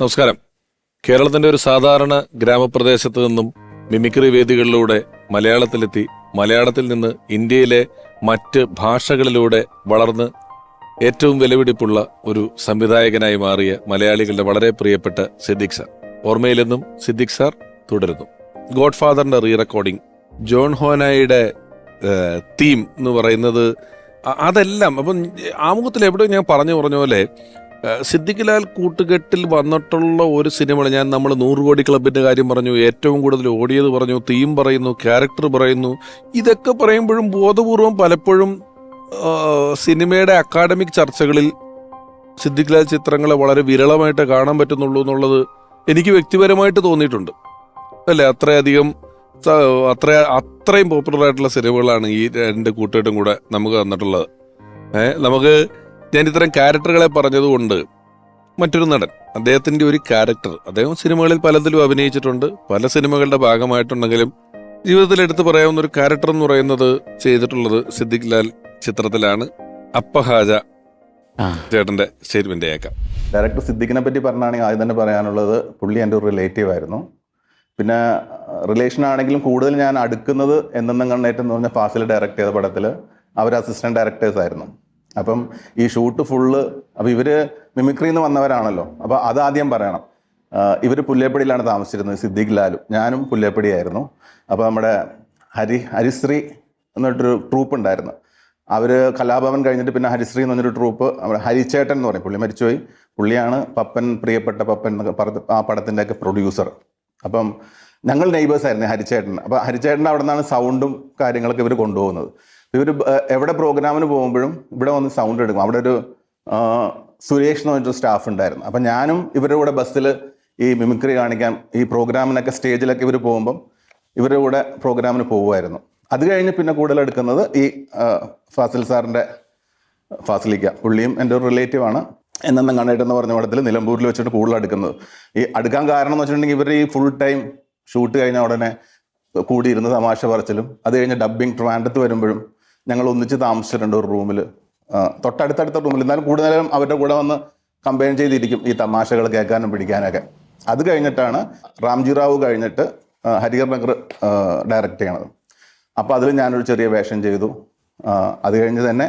നമസ്കാരം. കേരളത്തിന്റെ ഒരു സാധാരണ ഗ്രാമപ്രദേശത്ത് നിന്നും മിമിക്രി വേദികളിലൂടെ മലയാളത്തിലെത്തി, മലയാളത്തിൽ നിന്ന് ഇന്ത്യയിലെ മറ്റ് ഭാഷകളിലൂടെ വളർന്ന് ഏറ്റവും വിലപിടിപ്പുള്ള ഒരു സംവിധായകനായി മാറിയ മലയാളികളുടെ വളരെ പ്രിയപ്പെട്ട സിദ്ദിഖ് സാർ. ഓർമ്മയിലെന്നും സിദ്ദിഖ് സാർ തുടരുന്നു. ഗോഡ് ഫാദറിന്റെ റീ റെക്കോർഡിംഗ്, ജോൺ ഹോനായുടെ തീം എന്ന് പറയുന്നത്, അതെല്ലാം അപ്പം ആമുഖത്തിൽ എവിടെയോ ഞാൻ പറഞ്ഞ പോലെ സിദ്ദിഖ് ലാൽ കൂട്ടുകെട്ടിൽ വന്നിട്ടുള്ള ഒരു സിനിമ. നമ്മൾ 100 കോടി ക്ലബിന്റെ കാര്യം പറഞ്ഞു, ഏറ്റവും കൂടുതൽ ഓടിയത് പറഞ്ഞു, തീം പറയുന്നു, ക്യാരക്ടർ പറയുന്നു. ഇതൊക്കെ പറയുമ്പോഴും ബോധപൂർവം പലപ്പോഴും സിനിമയുടെ അക്കാഡമിക് ചർച്ചകളിൽ സിദ്ദിഖ് ലാൽ ചിത്രങ്ങളെ വളരെ വിരളമായിട്ട് കാണാൻ പറ്റുന്നുള്ളൂ എന്നുള്ളത് എനിക്ക് വ്യക്തിപരമായിട്ട് തോന്നിയിട്ടുണ്ട്. അല്ലേ? അത്രയും പോപ്പുലർ ആയിട്ടുള്ള സിനിമകളാണ് ഈ രണ്ട് കൂട്ടുകെട്ടും കൂടെ നമുക്ക് തന്നിട്ടുള്ളത്. ഞാൻ ഇത്തരം ക്യാരക്ടറുകളെ പറഞ്ഞതുകൊണ്ട് മറ്റൊരു നടൻ, അദ്ദേഹത്തിന്റെ ഒരു ക്യാരക്ടർ, അദ്ദേഹം സിനിമകളിൽ പലതിലും അഭിനയിച്ചിട്ടുണ്ട്, പല സിനിമകളുടെ ഭാഗമായിട്ടുണ്ടെങ്കിലും ജീവിതത്തിൽ എടുത്തു പറയാവുന്ന ഒരു ക്യാരക്ടർ എന്ന് പറയുന്നത് ചെയ്തിട്ടുള്ളത് സിദ്ദിഖ് ലാൽ ചിത്രത്തിലാണ്. അപ്പഹാജ ചേട്ടന്റെ സ്റ്റേറ്റ്മെന്റ് കേൾക്കാം. ഡയറക്ടർ സിദ്ദിഖിനെ പറ്റി പറഞ്ഞാണെങ്കിൽ ആദ്യം തന്നെ പറയാനുള്ളത്, പുള്ളി എൻ്റെ ഒരു റിലേറ്റീവ് ആയിരുന്നു. പിന്നെ റിലേഷൻ ആണെങ്കിലും കൂടുതൽ ഞാൻ അടുക്കുന്നത് എന്നെന്നും കണ്ണേറ്റം എന്ന് പറഞ്ഞ ഫാസിൽ ഡയറക്ട് ചെയ്ത പടത്തിൽ അവർ അസിസ്റ്റന്റ് ഡയറക്ടേഴ്സ് ആയിരുന്നു. അപ്പം ഈ ഷൂട്ട് ഫുള്ള്, അപ്പം ഇവർ മിമിക്രിന്ന് വന്നവരാണല്ലോ, അപ്പോൾ അതാദ്യം പറയണം. ഇവർ പുല്ലേപ്പടിയിലാണ് താമസിച്ചിരുന്നത്, സിദ്ദിഖ് ലാലും ഞാനും പുല്ലേപ്പടിയായിരുന്നു. അപ്പോൾ നമ്മുടെ ഹരിശ്രീ എന്നിട്ടൊരു ട്രൂപ്പ് ഉണ്ടായിരുന്നു. അവർ കലാഭവൻ കഴിഞ്ഞിട്ട് പിന്നെ ഹരിശ്രീ എന്ന് പറഞ്ഞൊരു ട്രൂപ്പ്, ഹരിച്ചേട്ടൻ എന്ന് പറയും, പുള്ളി മരിച്ചുപോയി. പുള്ളിയാണ് പപ്പൻ, പ്രിയപ്പെട്ട പപ്പൻ എന്നൊക്കെ ആ പടത്തിൻ്റെയൊക്കെ പ്രൊഡ്യൂസർ. അപ്പം ഞങ്ങൾ നെയ്ബേഴ്സ് ആയിരുന്നു ഹരിച്ചേട്ടൻ. അപ്പോൾ ഹരിച്ചേട്ടൻ്റെ അവിടെ നിന്നാണ് സൗണ്ടും കാര്യങ്ങളൊക്കെ ഇവർ കൊണ്ടുപോകുന്നത്. ഇവർ എവിടെ പ്രോഗ്രാമിന് പോകുമ്പോഴും ഇവിടെ വന്ന് സൗണ്ട് എടുക്കും. അവിടെ ഒരു സുരേഷ് എന്ന് പറഞ്ഞൊരു സ്റ്റാഫ് ഉണ്ടായിരുന്നു. അപ്പം ഞാനും ഇവരുടെ കൂടെ ബസ്സിൽ ഈ മിമിക്രി കാണിക്കാൻ, ഈ പ്രോഗ്രാമിനൊക്കെ സ്റ്റേജിലൊക്കെ ഇവർ പോകുമ്പം ഇവരുടെ കൂടെ പ്രോഗ്രാമിന് പോകുമായിരുന്നു. അത് കഴിഞ്ഞ് പിന്നെ കൂടുതൽ എടുക്കുന്നത് ഈ ഫാസിൽ സാറിൻ്റെ ഫാസിലിക്ക, പുള്ളിയും എൻ്റെ ഒരു റിലേറ്റീവാണ്. എന്നെന്നും കണ്ടിട്ടെന്ന് പറഞ്ഞ പടത്തിൽ നിലമ്പൂരിൽ വെച്ചിട്ട് കൂടുതൽ അടുക്കുന്നത്. ഈ അടുക്കാൻ കാരണം എന്ന് വെച്ചിട്ടുണ്ടെങ്കിൽ ഇവർ ഈ ഫുൾ ടൈം ഷൂട്ട് കഴിഞ്ഞ ഉടനെ കൂടിയിരുന്ന് തമാശ പറച്ചിലും, അത് കഴിഞ്ഞ് ഡബ്ബിങ് ട്രിവാൻഡ്രത്ത് വരുമ്പോഴും ഞങ്ങൾ ഒന്നിച്ച് താമസിച്ചിട്ടുണ്ട് ഒരു റൂമിൽ, തൊട്ടടുത്തടുത്ത റൂമിൽ. എന്നാലും കൂടുതലും അവരുടെ കൂടെ വന്ന് കമ്പൈൻ ചെയ്തിരിക്കും ഈ തമാശകൾ കേൾക്കാനും പിടിക്കാനൊക്കെ. അത് കഴിഞ്ഞിട്ടാണ് റാംജി റാവു കഴിഞ്ഞിട്ട് ഹരിഹർ നഗർ ഡയറക്റ്റ് ചെയ്യണത്. അപ്പോൾ അതിൽ ഞാനൊരു ചെറിയ വേഷം ചെയ്തു. അത് കഴിഞ്ഞ് തന്നെ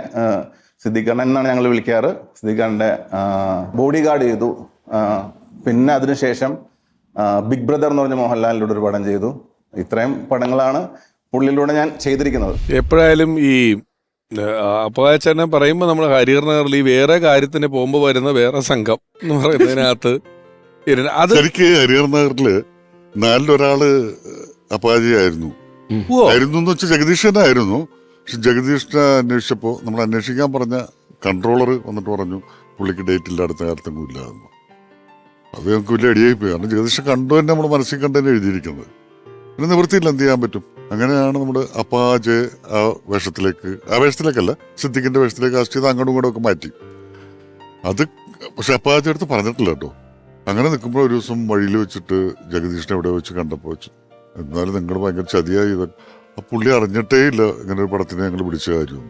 സിദ്ദിഖ് അണ്ണൻ എന്നാണ് ഞങ്ങൾ വിളിക്കാറ്, സിദ്ദിഖ് അണ്ണൻ്റെ ബോഡി ഗാർഡ് ചെയ്തു. പിന്നെ അതിനുശേഷം ബിഗ് ബ്രദർ എന്ന് പറഞ്ഞ മോഹൻലാലിലൂടെ ഒരു പടം ചെയ്തു. ഇത്രയും പടങ്ങളാണ് പുള്ളിയിലൂടെ ഞാൻ ചെയ്തിരിക്കുന്നത്. എപ്പോഴായാലും ഈ അപ്പകാച്ചനെ പറയുമ്പോൾ നമ്മൾ ഹരിഹർ നഗറിൽ ഈ വേറെ കാര്യത്തിന് പോകുമ്പോൾ വരുന്ന വേറെ സംഘം എന്ന് പറയുന്നതിനകത്ത് ശരിക്ക് ഹരിഹർ നഗറില് 4 അപ്പാജിയായിരുന്നു എന്ന് വെച്ചാൽ ജഗദീഷനായിരുന്നു. പക്ഷെ ജഗദീഷിനെ അന്വേഷിച്ചപ്പോൾ നമ്മൾ അന്വേഷിക്കാൻ പറഞ്ഞ കൺട്രോളർ വന്നിട്ട് പറഞ്ഞു പുള്ളിക്ക് ഡേറ്റ് ഇല്ല, അടുത്ത കാലത്തൊന്നും ഇല്ലായിരുന്നു. അത് ഞങ്ങൾക്ക് വലിയ അടിയായി പോയി. കാരണം ജഗദീഷ് കണ്ടു തന്നെ, നമ്മൾ മനസ്സിൽ കണ്ടു തന്നെ എഴുതിയിരിക്കുന്നത്. പിന്നെ നിവൃത്തിയില്ല, എന്ത് ചെയ്യാൻ പറ്റും. അങ്ങനെയാണ് നമ്മൾ അപ്പാജെ ആ വേഷത്തിലേക്കല്ല, സിദ്ദിഖിന്റെ വേഷത്തിലേക്ക് കാസ്റ്റ് ചെയ്ത് അങ്ങോട്ടും ഇങ്ങോട്ടും ഒക്കെ മാറ്റി. അത് പക്ഷെ അപ്പാജെ അടുത്ത് പറഞ്ഞിട്ടില്ല കേട്ടോ. അങ്ങനെ നിൽക്കുമ്പോൾ ഒരു ദിവസം വഴിയിൽ വെച്ചിട്ട് ജഗദീഷിനെ എവിടെ വെച്ച് കണ്ടപ്പോൾ വെച്ചു, എന്നാലും നിങ്ങൾ ഭയങ്കര ചതിയായി. ആ പുള്ളി അറിഞ്ഞിട്ടേ ഇല്ല ഇങ്ങനെ ഒരു പടത്തിന് ഞങ്ങൾ പിടിച്ച കാര്യം.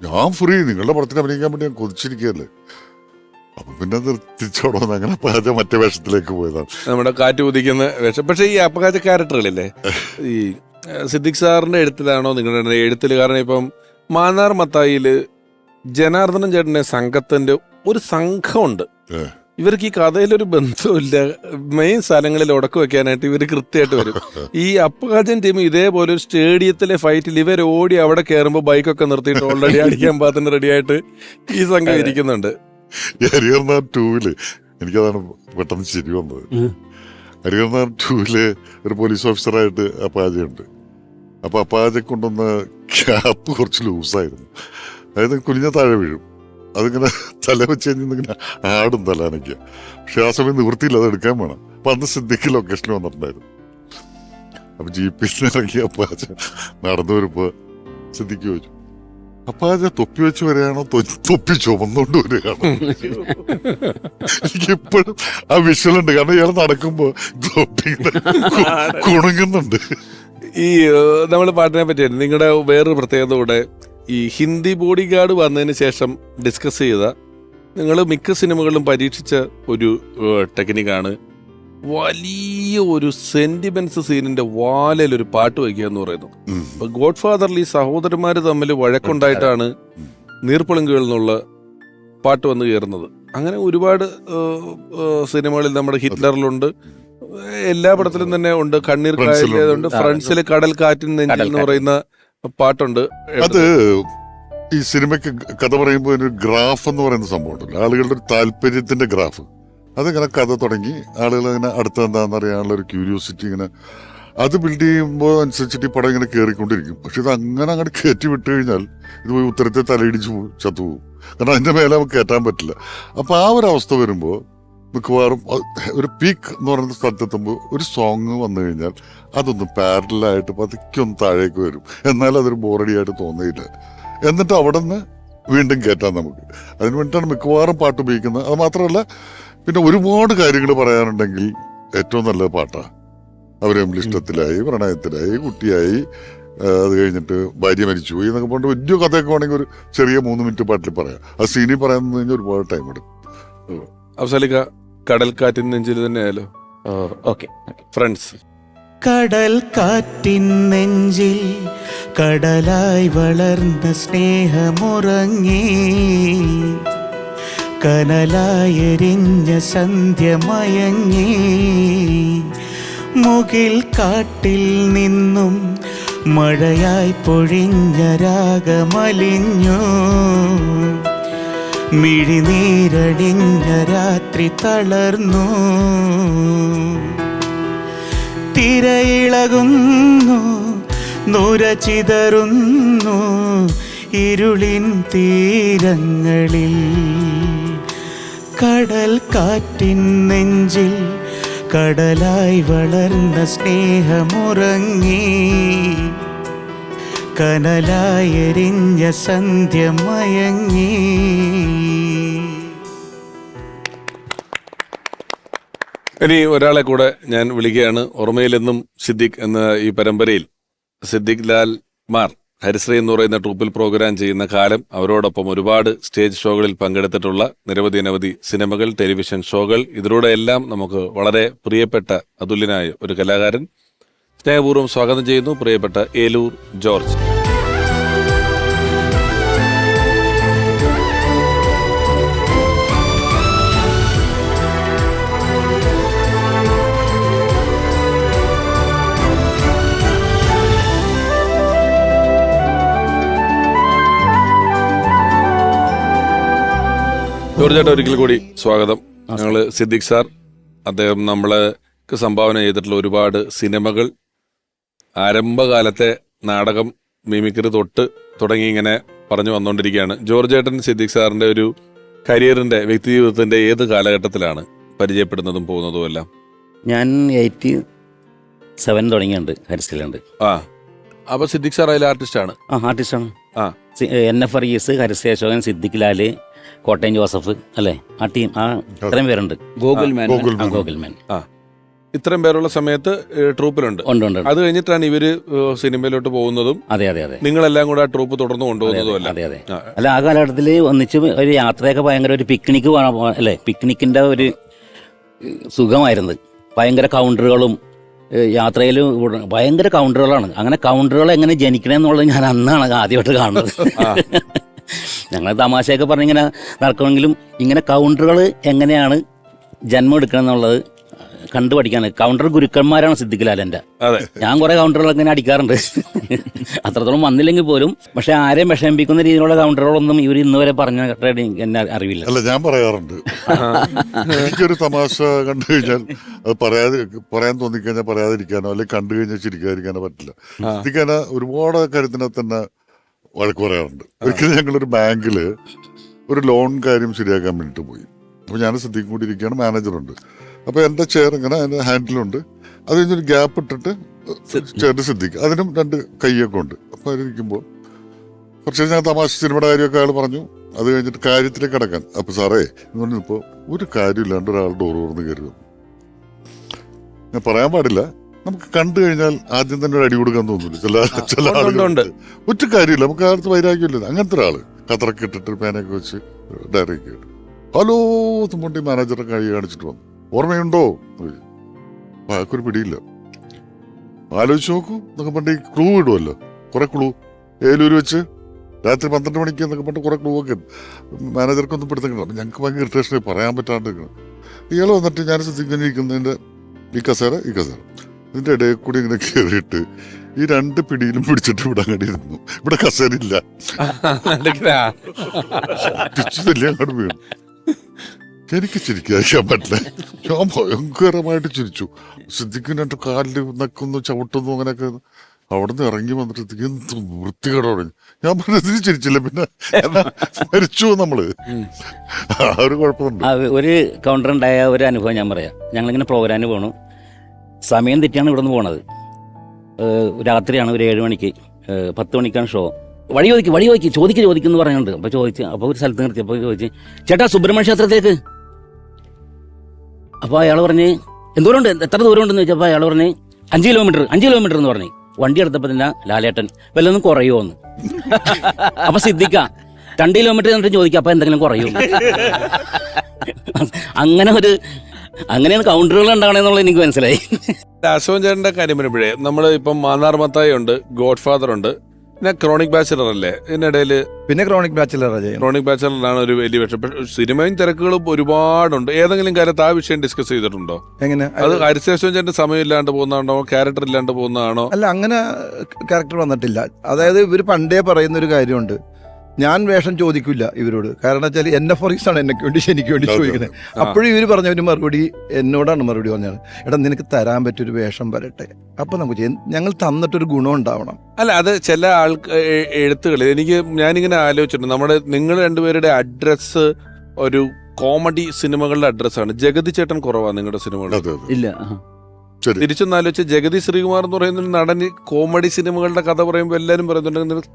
ഞാൻ ഫ്രീ, നിങ്ങളുടെ പടത്തിന് അഭിനയിക്കാൻ വേണ്ടി ഞാൻ കൊതിച്ചിരിക്കുകയല്ലേ. അപ്പൊ പിന്നെ തിരിച്ചോടോ അങ്ങനെ അപ്പകാജ മറ്റേ വേഷത്തിലേക്ക് പോയതാണ്, നമ്മുടെ കാറ്റ് കുതിക്കുന്ന വേഷം. പക്ഷെ ഈ അപ്പകാജ ക്യാരക്ടറുകളില്ലേ, ഈ സിദ്ദിഖ് സാറിന്റെ എഴുത്തിലാണോ നിങ്ങളുടെ എഴുത്തിൽ? കാരണം ഇപ്പം മാന്നാർ മത്തായില് ജനാർദ്ദനൻ ചേട്ടന്റെ സംഘത്തിന്റെ ഒരു സംഘമുണ്ട്. ഇവർക്ക് ഈ കഥയിലൊരു ബന്ധമില്ല, മെയിൻ സ്ഥലങ്ങളിൽ ഉടക്ക് വെക്കാനായിട്ട് ഇവർ കൃത്യമായിട്ട് വരും. ഈ അപ്പകാജൻ ടീം ഇതേപോലെ ഒരു സ്റ്റേഡിയത്തിലെ ഫൈറ്റിൽ ഇവർ ഓടി അവിടെ കയറുമ്പോൾ ബൈക്കൊക്കെ നിർത്തിയിട്ട് ഓൾറെഡി അടിക്കാൻ പാത്തിന് റെഡിയായിട്ട് ഈ സംഘം ഇരിക്കുന്നുണ്ട്. ഹരിഹർ നഗർ 2 എനിക്കതാണ് പെട്ടെന്ന് ശരി വന്നത്. ഹരിഹർ നഗർ 2 ഒരു പോലീസ് ഓഫീസറായിട്ട് അപ്പാജയുണ്ട്. അപ്പൊ അപ്പാജെ കൊണ്ടുവന്ന ക്യാപ്പ് കുറച്ച് ലൂസായിരുന്നു, അതായത് കുനിഞ്ഞ താഴെ വീഴും. അതിങ്ങനെ തല വെച്ച് കഴിഞ്ഞിങ്ങനെ ആടും തലാനൊക്കെ. പക്ഷെ ആ സമയം നിവൃത്തിയില്ല, അത് എടുക്കാൻ വേണം. അപ്പൊ അന്ന് സിദ്ദിഖ് ലൊക്കേഷനിൽ വന്നിട്ടുണ്ടായിരുന്നു. അപ്പൊ ജീപ്പിൽ നിന്ന് ഇറങ്ങി അപ്പാജെ നടന്നു വരുമ്പോ സിദ്ദിഖ് ചോദിച്ചു, അപ്പാജെ തൊപ്പി വെച്ച് വരികയാണോ തൊപ്പി ചുമന്നുകൊണ്ട് വരികയാണോ? എനിക്ക് ഇപ്പോഴും ആ വിഷ്വലുണ്ട്. കാരണം ഇയാൾ നടക്കുമ്പോ തൊപ്പി കുണുങ്ങുന്നുണ്ട്. ഈ നമ്മൾ പാട്ടിനെ പറ്റിയായിരുന്നു നിങ്ങളുടെ വേറൊരു പ്രത്യേകത കൂടെ, ഈ ഹിന്ദി ബോഡി ഗാർഡ് വന്നതിന് ശേഷം ഡിസ്കസ് ചെയ്ത നിങ്ങൾ മിക്ക സിനിമകളിലും പരീക്ഷിച്ച ഒരു ടെക്നിക്കാണ് വലിയ ഒരു സെന്റിമെന്റ്സ് സീനിന്റെ വാലയിൽ ഒരു പാട്ട് വയ്ക്കുക എന്ന് പറയുന്നത്. അപ്പൊ ഗോഡ് ഫാദറിൽ ഈ സഹോദരന്മാര് തമ്മിൽ വഴക്കുണ്ടായിട്ടാണ് നീർപ്പളുങ്കുകൾ എന്നുള്ള പാട്ട് വന്ന് കയറുന്നത്. അങ്ങനെ ഒരുപാട് സിനിമകളിൽ നമ്മുടെ ഹിറ്റ്ലറിലുണ്ട്, എല്ലാ പടത്തിലും തന്നെ ഉണ്ട്. കണ്ണീർ കായലുണ്ട്, ഫ്രണ്ട്സിലെ കടൽ കാറ്റിൻ നെഞ്ചിൽ എന്ന് പറയുന്ന പാട്ടുണ്ട്. അത് ഈ സിനിമയ്ക്ക് കഥ പറയുമ്പോൾ ഒരു ഗ്രാഫ് എന്ന് പറയുന്ന സംഭവം ഉണ്ടല്ലോ, ആളുകളുടെ ഒരു താല്പര്യത്തിന്റെ ഗ്രാഫ്. അതിങ്ങനെ കഥ തുടങ്ങി ആളുകൾ ഇങ്ങനെ അടുത്ത എന്താണെന്ന് അറിയാനുള്ള ഒരു ക്യൂരിയോസിറ്റി ഇങ്ങനെ അത് ബിൽഡ് ചെയ്യുമ്പോൾ അനുസരിച്ചിട്ട് ഈ പടം ഇങ്ങനെ കയറിക്കൊണ്ടിരിക്കും. പക്ഷെ ഇത് അങ്ങനെ അങ്ങോട്ട് കയറ്റി വിട്ട് കഴിഞ്ഞാൽ ഇത് പോയി ഉത്തരത്തെ തലയിടിച്ച് ചത്തുപോകും. കാരണം അതിന്റെ മേലെ നമുക്ക് കയറ്റാൻ പറ്റില്ല. അപ്പൊ ആ ഒരു അവസ്ഥ വരുമ്പോൾ മിക്കവാറും ഒരു പീക്ക് എന്ന് പറയുന്ന സ്ഥലത്തെത്തുമ്പോൾ ഒരു സോങ് വന്നു കഴിഞ്ഞാൽ അതൊന്ന് പാരലായിട്ട് പതുക്കെ ഒന്ന് താഴേക്ക് വരും. എന്നാലും അതൊരു ബോറടിയായിട്ട് തോന്നിയില്ല. എന്നിട്ട് അവിടെ നിന്ന് വീണ്ടും കയറ്റാം നമുക്ക്. അതിന് വേണ്ടിയിട്ടാണ് മിക്കവാറും പാട്ട് ഉപയോഗിക്കുന്നത്. അത് മാത്രമല്ല, പിന്നെ ഒരുപാട് കാര്യങ്ങൾ പറയാനുണ്ടെങ്കിൽ ഏറ്റവും നല്ല പാട്ടാണ്. അവർ തമ്മിൽ ഇഷ്ടത്തിലായി, പ്രണയത്തിലായി, കുട്ടിയായി, അത് കഴിഞ്ഞിട്ട് ഭാര്യ മരിച്ചുപോയി എന്നൊക്കെ പറഞ്ഞിട്ട് വലിയ കഥയൊക്കെ വേണമെങ്കിൽ ഒരു ചെറിയ 3 മിനിറ്റ് പാട്ടിൽ പറയാം. അത് സീനിൽ പറയാൻ കഴിഞ്ഞാൽ ഒരുപാട് ടൈം എടുക്കും. അവസാനിക്ക കടൽ കാറ്റിൻ നെഞ്ചിൽ തന്നെ ആയാലോ? ഫ്രണ്ട്സ്. കടൽ കാറ്റിൻ നെഞ്ചിൽ കടലായി വളർന്ന സ്നേഹമുറങ്ങി, കനലായെരിഞ്ഞ സന്ധ്യ മയങ്ങി, മുകിൽ കാട്ടിൽ നിന്നും മഴയായി പൊഴിഞ്ഞ രാഗമലിഞ്ഞു, മിഴിനീരടിഞ്ഞ രാത്രി തളർന്നു, തിരയിളകുന്നു, നുര ചിതറുന്നു ഇരുളിൻ തീരങ്ങളിൽ, കടൽ കാറ്റിൻ നെഞ്ചിൽ കടലായി വളർന്ന സ്നേഹമുറങ്ങി, കനലായെരിഞ്ഞ സന്ധ്യ മയങ്ങി. ഇനി ഒരാളെ കൂടെ ഞാൻ വിളിക്കുകയാണ്. ഓർമ്മയിലെന്നും സിദ്ദിഖ് എന്ന ഈ പരമ്പരയിൽ സിദ്ദിഖ് ലാൽ മാർ ഹരിശ്രീ എന്ന് പറയുന്ന ട്രൂപ്പിൽ പ്രോഗ്രാം ചെയ്യുന്ന കാലം അവരോടൊപ്പം ഒരുപാട് സ്റ്റേജ് ഷോകളിൽ പങ്കെടുത്തിട്ടുള്ള നിരവധി സിനിമകൾ, ടെലിവിഷൻ ഷോകൾ, ഇതിലൂടെ എല്ലാം നമുക്ക് വളരെ പ്രിയപ്പെട്ട അതുല്യനായ ഒരു കലാകാരൻ. സ്നേഹപൂർവ്വം സ്വാഗതം ചെയ്യുന്നു പ്രിയപ്പെട്ട ഏലൂർ ജോർജ്. ജോർജ് ചേട്ടാ, ഒരിക്കൽ കൂടി സ്വാഗതം. ഞങ്ങള് സിദ്ദിഖ് സാർ, അദ്ദേഹം നമ്മൾക്ക് സംഭാവന ചെയ്തിട്ടുള്ള ഒരുപാട് സിനിമകൾ, ആരംഭകാലത്തെ നാടകം, മിമിക്രി തൊട്ട് തുടങ്ങി ഇങ്ങനെ പറഞ്ഞു വന്നുകൊണ്ടിരിക്കുകയാണ്. ജോർജ് ചേട്ടൻ സിദ്ദിഖ് സാറിന്റെ ഒരു കരിയറിന്റെ, വ്യക്തി ജീവിതത്തിന്റെ ഏത് കാലഘട്ടത്തിലാണ് പരിചയപ്പെടുന്നതും പോകുന്നതും എല്ലാം? ഞാൻ 87 തുടങ്ങിയുണ്ട് ഹരിശ്രീലുണ്ട്. അപ്പൊ സിദ്ദിഖ് സാർ അതിലെ ആർട്ടിസ്റ്റാണ്? ആർട്ടിസ്റ്റാണ്. NF വർഗീസ്, ഹരിശ്രീ അശോകൻ, സിദ്ദിഖ് ലാല്, കോട്ടയം ജോസഫ്, അല്ലേ? ആ ടീം, ഇത്രയും പേരുണ്ട്. ഗോകുൽമാൻ. ഇത്രയും പേരുള്ള സമയത്ത് ട്രൂപ്പിലുണ്ട്. അത് കഴിഞ്ഞിട്ടാണ് ഇവര് സിനിമയിലോട്ട് പോകുന്നതും. അതെ. നിങ്ങളെല്ലാം കൂടെ ആ ട്രൂപ്പ് തുടർന്ന് കൊണ്ടുപോകുന്നതും അല്ലേ? അല്ല, ആ കാലഘട്ടത്തിൽ ഒന്നിച്ച് ഒരു യാത്രയൊക്കെ ഭയങ്കര ഒരു പിക്നിക്ക് അല്ലേ? പിക്നിക്കിന്റെ ഒരു സുഖമായിരുന്നു. ഭയങ്കര കൗണ്ടറുകളും യാത്രയിൽ ഭയങ്കര കൗണ്ടറുകളാണ്. അങ്ങനെ കൗണ്ടറുകൾ എങ്ങനെ ജനിക്കണമെന്നുള്ളത് ഞാൻ അന്നാണ് ആദ്യമായിട്ട് കാണുന്നത്. ഞങ്ങൾ തമാശയൊക്കെ പറഞ്ഞിങ്ങനെ നടക്കുമെങ്കിലും ഇങ്ങനെ കൗണ്ടറുകൾ എങ്ങനെയാണ് ജന്മം എടുക്കണം എന്നുള്ളത് കണ്ടുപഠിക്കാണ്. കൗണ്ടർ ഗുരുക്കന്മാരാണ് സിദ്ദിഖ് ലാലിന്റെ. ഞാൻ കുറെ കൗണ്ടറുകൾ അങ്ങനെ അടിക്കാറുണ്ട്, അത്രത്തോളം വന്നില്ലെങ്കിൽ പോലും. പക്ഷെ ആരെയും വിഷമിപ്പിക്കുന്ന രീതിയിലുള്ള കൗണ്ടറുകളൊന്നും ഇവർ ഇന്ന് വരെ പറഞ്ഞ എന്നെ അറിവില്ല. അല്ല, ഞാൻ പറയാറുണ്ട്, എനിക്കൊരു തമാശ കണ്ടു കഴിഞ്ഞാൽ അത് പറയാൻ തോന്നിക്കഴിഞ്ഞാൽ പറയാതിരിക്കാനോ അല്ലെങ്കിൽ കണ്ടു കഴിഞ്ഞാൽ ചിരിക്കാതിരിക്കാനോ പറ്റില്ല. സിദ്ദിഖാന ഒരുപാട് കാര്യത്തിനെ തന്നെ വഴക്ക് പറയാറുണ്ട്. ഒരിക്കലും ഞങ്ങളൊരു ബാങ്കില് ഒരു ലോൺ കാര്യം ശരിയാക്കാൻ വേണ്ടിയിട്ട് പോയി. അപ്പൊ ഞാൻ സിദ്ദിഖും കൂടി ഇരിക്കുകയാണ്, മാനേജറുണ്ട്. അപ്പൊ എന്റെ ചെയർ ഇങ്ങനെ അതിന്റെ ഹാൻഡിലുണ്ട്. അത് കഴിഞ്ഞൊരു ഗ്യാപ്പ് ഇട്ടിട്ട് ചെയറിൽ സിദ്ദിഖ്, അതിനും 2 കൈയൊക്കെ ഉണ്ട്. അപ്പൊ അതിരിക്കുമ്പോൾ കുറച്ച് ഞാൻ തമാശ സിനിമയുടെ കാര്യമൊക്കെ അയാൾ പറഞ്ഞു. അത് കഴിഞ്ഞിട്ട് കാര്യത്തിലേക്ക് കിടക്കാൻ, അപ്പൊ സാറേ എന്ന് പറഞ്ഞപ്പോ ഒരു കാര്യമില്ലാണ്ട് ഒരാൾ ഡോർ തുറന്ന് കയറി. ഞാൻ പറയാൻ പാടില്ല, നമുക്ക് കണ്ടു കഴിഞ്ഞാൽ ആദ്യം തന്നെ ഒരു അടി കൊടുക്കാൻ തോന്നില്ല ചില ആളുകളുണ്ട്. ഒറ്റ കാര്യമില്ല, നമുക്ക് ആർത്ത് വൈരാഗ്യമില്ല. അങ്ങനത്തെ ഒരാള് കത്രക്ക് ഇട്ടിട്ട് പേനയൊക്കെ വെച്ച് ഡയറിയൊക്കെ ഇട്ടു. ഹലോ എന്ന് പറഞ്ഞിട്ട് മാനേജറെ കൈ കാണിച്ചിട്ട് വന്നു. ഓർമ്മയുണ്ടോ? അയാൾക്കൊരു പിടിയില്ല. ആലോചിച്ച് നോക്കൂ എന്നൊക്കെ പറഞ്ഞിട്ട് ക്ലൂ ഇടുമല്ലോ, കുറെ ക്ലൂ. ഏലൂര് വെച്ച് രാത്രി 12 മണിക്ക് എന്നൊക്കെ പറഞ്ഞിട്ട് കുറെ ക്ലൂ ഒക്കെ മാനേജർക്കൊന്നും പിടുത്തങ്ങൾ. അപ്പം ഞങ്ങൾക്ക് ഭയങ്കര ഇറിറ്റേഷനായി, പറയാൻ പറ്റാണ്ട്. ഇയാൾ വന്നിട്ട് ഞാൻ ശ്രദ്ധിക്കാനിരിക്കുന്നതിൻ്റെ ഈ കസേര ഇതിൻ്റെ ഇടയിൽ കൂടി ഇങ്ങനെ കയറിയിട്ട് ഈ 2 പിടിയിലും പിടിച്ചിട്ട് ഇവിടെ അങ്ങോട്ട് ഇരുന്നു. ഇവിടെ കസേരയില്ല, അങ്ങോട്ട് വീണു. എനിക്ക് ചിരിക്കാതിരിക്കാൻ പറ്റില്ല. ഞാൻ ഭയങ്കരമായിട്ട് ചിരിച്ചു. സിദ്ദിഖിന് എൻ്റെ കാലിൽ നക്കുന്നു, ചവിട്ടുന്നു, അങ്ങനെയൊക്കെ. അവിടെ നിന്ന് ഇറങ്ങി വന്നിട്ട് എന്ത് വൃത്തികേടോടെ. ഞാൻ പറഞ്ഞതിന് ചിരിച്ചില്ല, പിന്നെ മരിച്ചു നമ്മള്. ആ ഒരു കുഴപ്പമുണ്ട്. ഒരു കൗണ്ടർ ഉണ്ടായ ഒരു അനുഭവം ഞാൻ പറയാം. ഞങ്ങളിങ്ങനെ പ്രോഗ്രാമിന് പോകണം, സമയം തെറ്റിയാണ് ഇവിടെ നിന്ന് പോണത്. രാത്രിയാണ്, ഒരു 7 മണിക്ക്, 10 മണിക്കാണ് ഷോ. വഴി ചോദിക്കുന്നു പറയുന്നുണ്ട്. അപ്പോൾ ഒരു സ്ഥലത്ത് നിർത്തി. അപ്പോൾ ചോദിച്ച്, ചേട്ടാ സുബ്രഹ്മണ്യ ക്ഷേത്രത്തേക്ക്. അപ്പോൾ അയാൾ പറഞ്ഞ് എന്തോരമുണ്ട്, എത്ര ദൂരം ഉണ്ടെന്ന് ചോദിച്ചപ്പോൾ അയാൾ പറഞ്ഞ് 5 കിലോമീറ്റർ എന്ന് പറഞ്ഞു. വണ്ടി എടുത്തപ്പോൾ തന്നെ ലാലേട്ടൻ വല്ലതൊന്നും കുറയുമോ എന്ന്. അപ്പൊ സിദ്ദിഖ 2 കിലോമീറ്റർ എന്നിട്ട് ചോദിക്കാം അപ്പൊ എന്തെങ്കിലും കുറയും. അങ്ങനെയാണ് കൗണ്ടറുകൾ ഉണ്ടാവണമെന്നുള്ളത് എനിക്ക് മനസ്സിലായി. അശോകൻ ചേട്ടന്റെ കാര്യം വരുമ്പോഴേ നമ്മൾ ഇപ്പം മാന്നാർ മത്തായി ഉണ്ട്, ഗോഡ് ഫാദർ ഉണ്ട്, പിന്നെ ക്രോണിക് ബാച്ചിലർ അല്ലേ ഇതിനിടയിൽ. പിന്നെ ക്രോണിക് ബാച്ചിലറാണ് ഒരു വലിയ വിഷയം. സിനിമയും തിരക്കുകളും ഒരുപാടുണ്ട്. ഏതെങ്കിലും കാര്യത്ത് ആ വിഷയം ഡിസ്കസ് ചെയ്തിട്ടുണ്ടോ? എങ്ങനെ? അത് ഹരിശേഷൻ ചേട്ടന്റെ സമയം ഇല്ലാണ്ട് പോകുന്നതാണോ, ക്യാരക്ടർ ഇല്ലാണ്ട് പോകുന്നതാണോ? അല്ല, അങ്ങനെ ക്യാരക്ടർ വന്നിട്ടില്ല. അതായത് ഇവർ പണ്ടേ പറയുന്നൊരു കാര്യമുണ്ട്, ഞാൻ വേഷം ചോദിക്കില്ല ഇവരോട്. കാരണം വെച്ചാൽ എന്നെ ഫോറീസാണ് എനിക്ക് വേണ്ടി ചോദിക്കുന്നത്. അപ്പോഴും ഇവർ പറഞ്ഞ മറുപടി എന്നോടാണ് മറുപടി പറഞ്ഞത്, എടാ നിനക്ക് തരാൻ പറ്റിയൊരു വേഷം വരട്ടെ, അപ്പൊ നമുക്ക് ഞങ്ങൾ തന്നിട്ടൊരു ഗുണം ഉണ്ടാവണം. അല്ല, അത് ചില എഴുത്തുകളിൽ ഞാനിങ്ങനെ ആലോചിച്ചിട്ടുണ്ട്. നിങ്ങൾ രണ്ടുപേരുടെ അഡ്രസ്സ് ഒരു കോമഡി സിനിമകളുടെ അഡ്രസ്സാണ്. ജഗതി ചേട്ടൻ കുറവാ നിങ്ങളുടെ സിനിമകൾ. ഇല്ല. തിരിച്ചൊന്നാലോചിച്ച് ജഗതി ശ്രീകുമാർ എന്ന് പറയുന്ന ഒരു നടന് കോമഡി സിനിമകളുടെ കഥ പറയുമ്പോൾ എല്ലാരും പറയുന്നുണ്ട്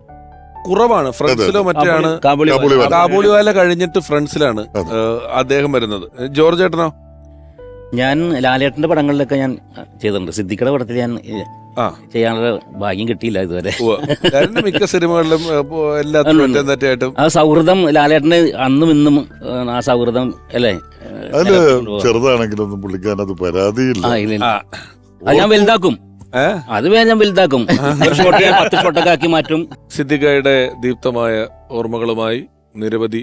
കുറവാണ്. ഫ്രണ്ട്സിലോ മറ്റാണ്, കാബൂളിവാല കഴിഞ്ഞിട്ട് ഫ്രണ്ട്സിലാണ് അദ്ദേഹം വരുന്നത്. ജോർജ് ചേട്ടനോ? ഞാൻ ലാലേട്ടന്റെ പടങ്ങളിലൊക്കെ ഞാൻ ചെയ്തിട്ടുണ്ട്. സിദ്ദിഖയുടെ പടത്തിൽ ഞാൻ ചെയ്യാനുള്ള ഭാഗ്യം കിട്ടിയില്ല ഇതുവരെ. മിക്ക സിനിമകളിലും എല്ലാത്തിലും ആ സൗഹൃദം ലാലേട്ടന് അന്നും ഇന്നും ആ സൗഹൃദം അല്ലേ. അതില് ചെറുതാണെങ്കിലും പുള്ളിക്കാൻ അത് പരാതിയില്ല. അത് ഞാൻ വലുതാക്കും, ഞാൻ വലുതാക്കും. 10 ഷോട്ടൊക്കെ ആക്കി മാറ്റും. സിദ്ദിഖയുടെ ദീപ്തമായ ഓർമ്മകളുമായി നിരവധി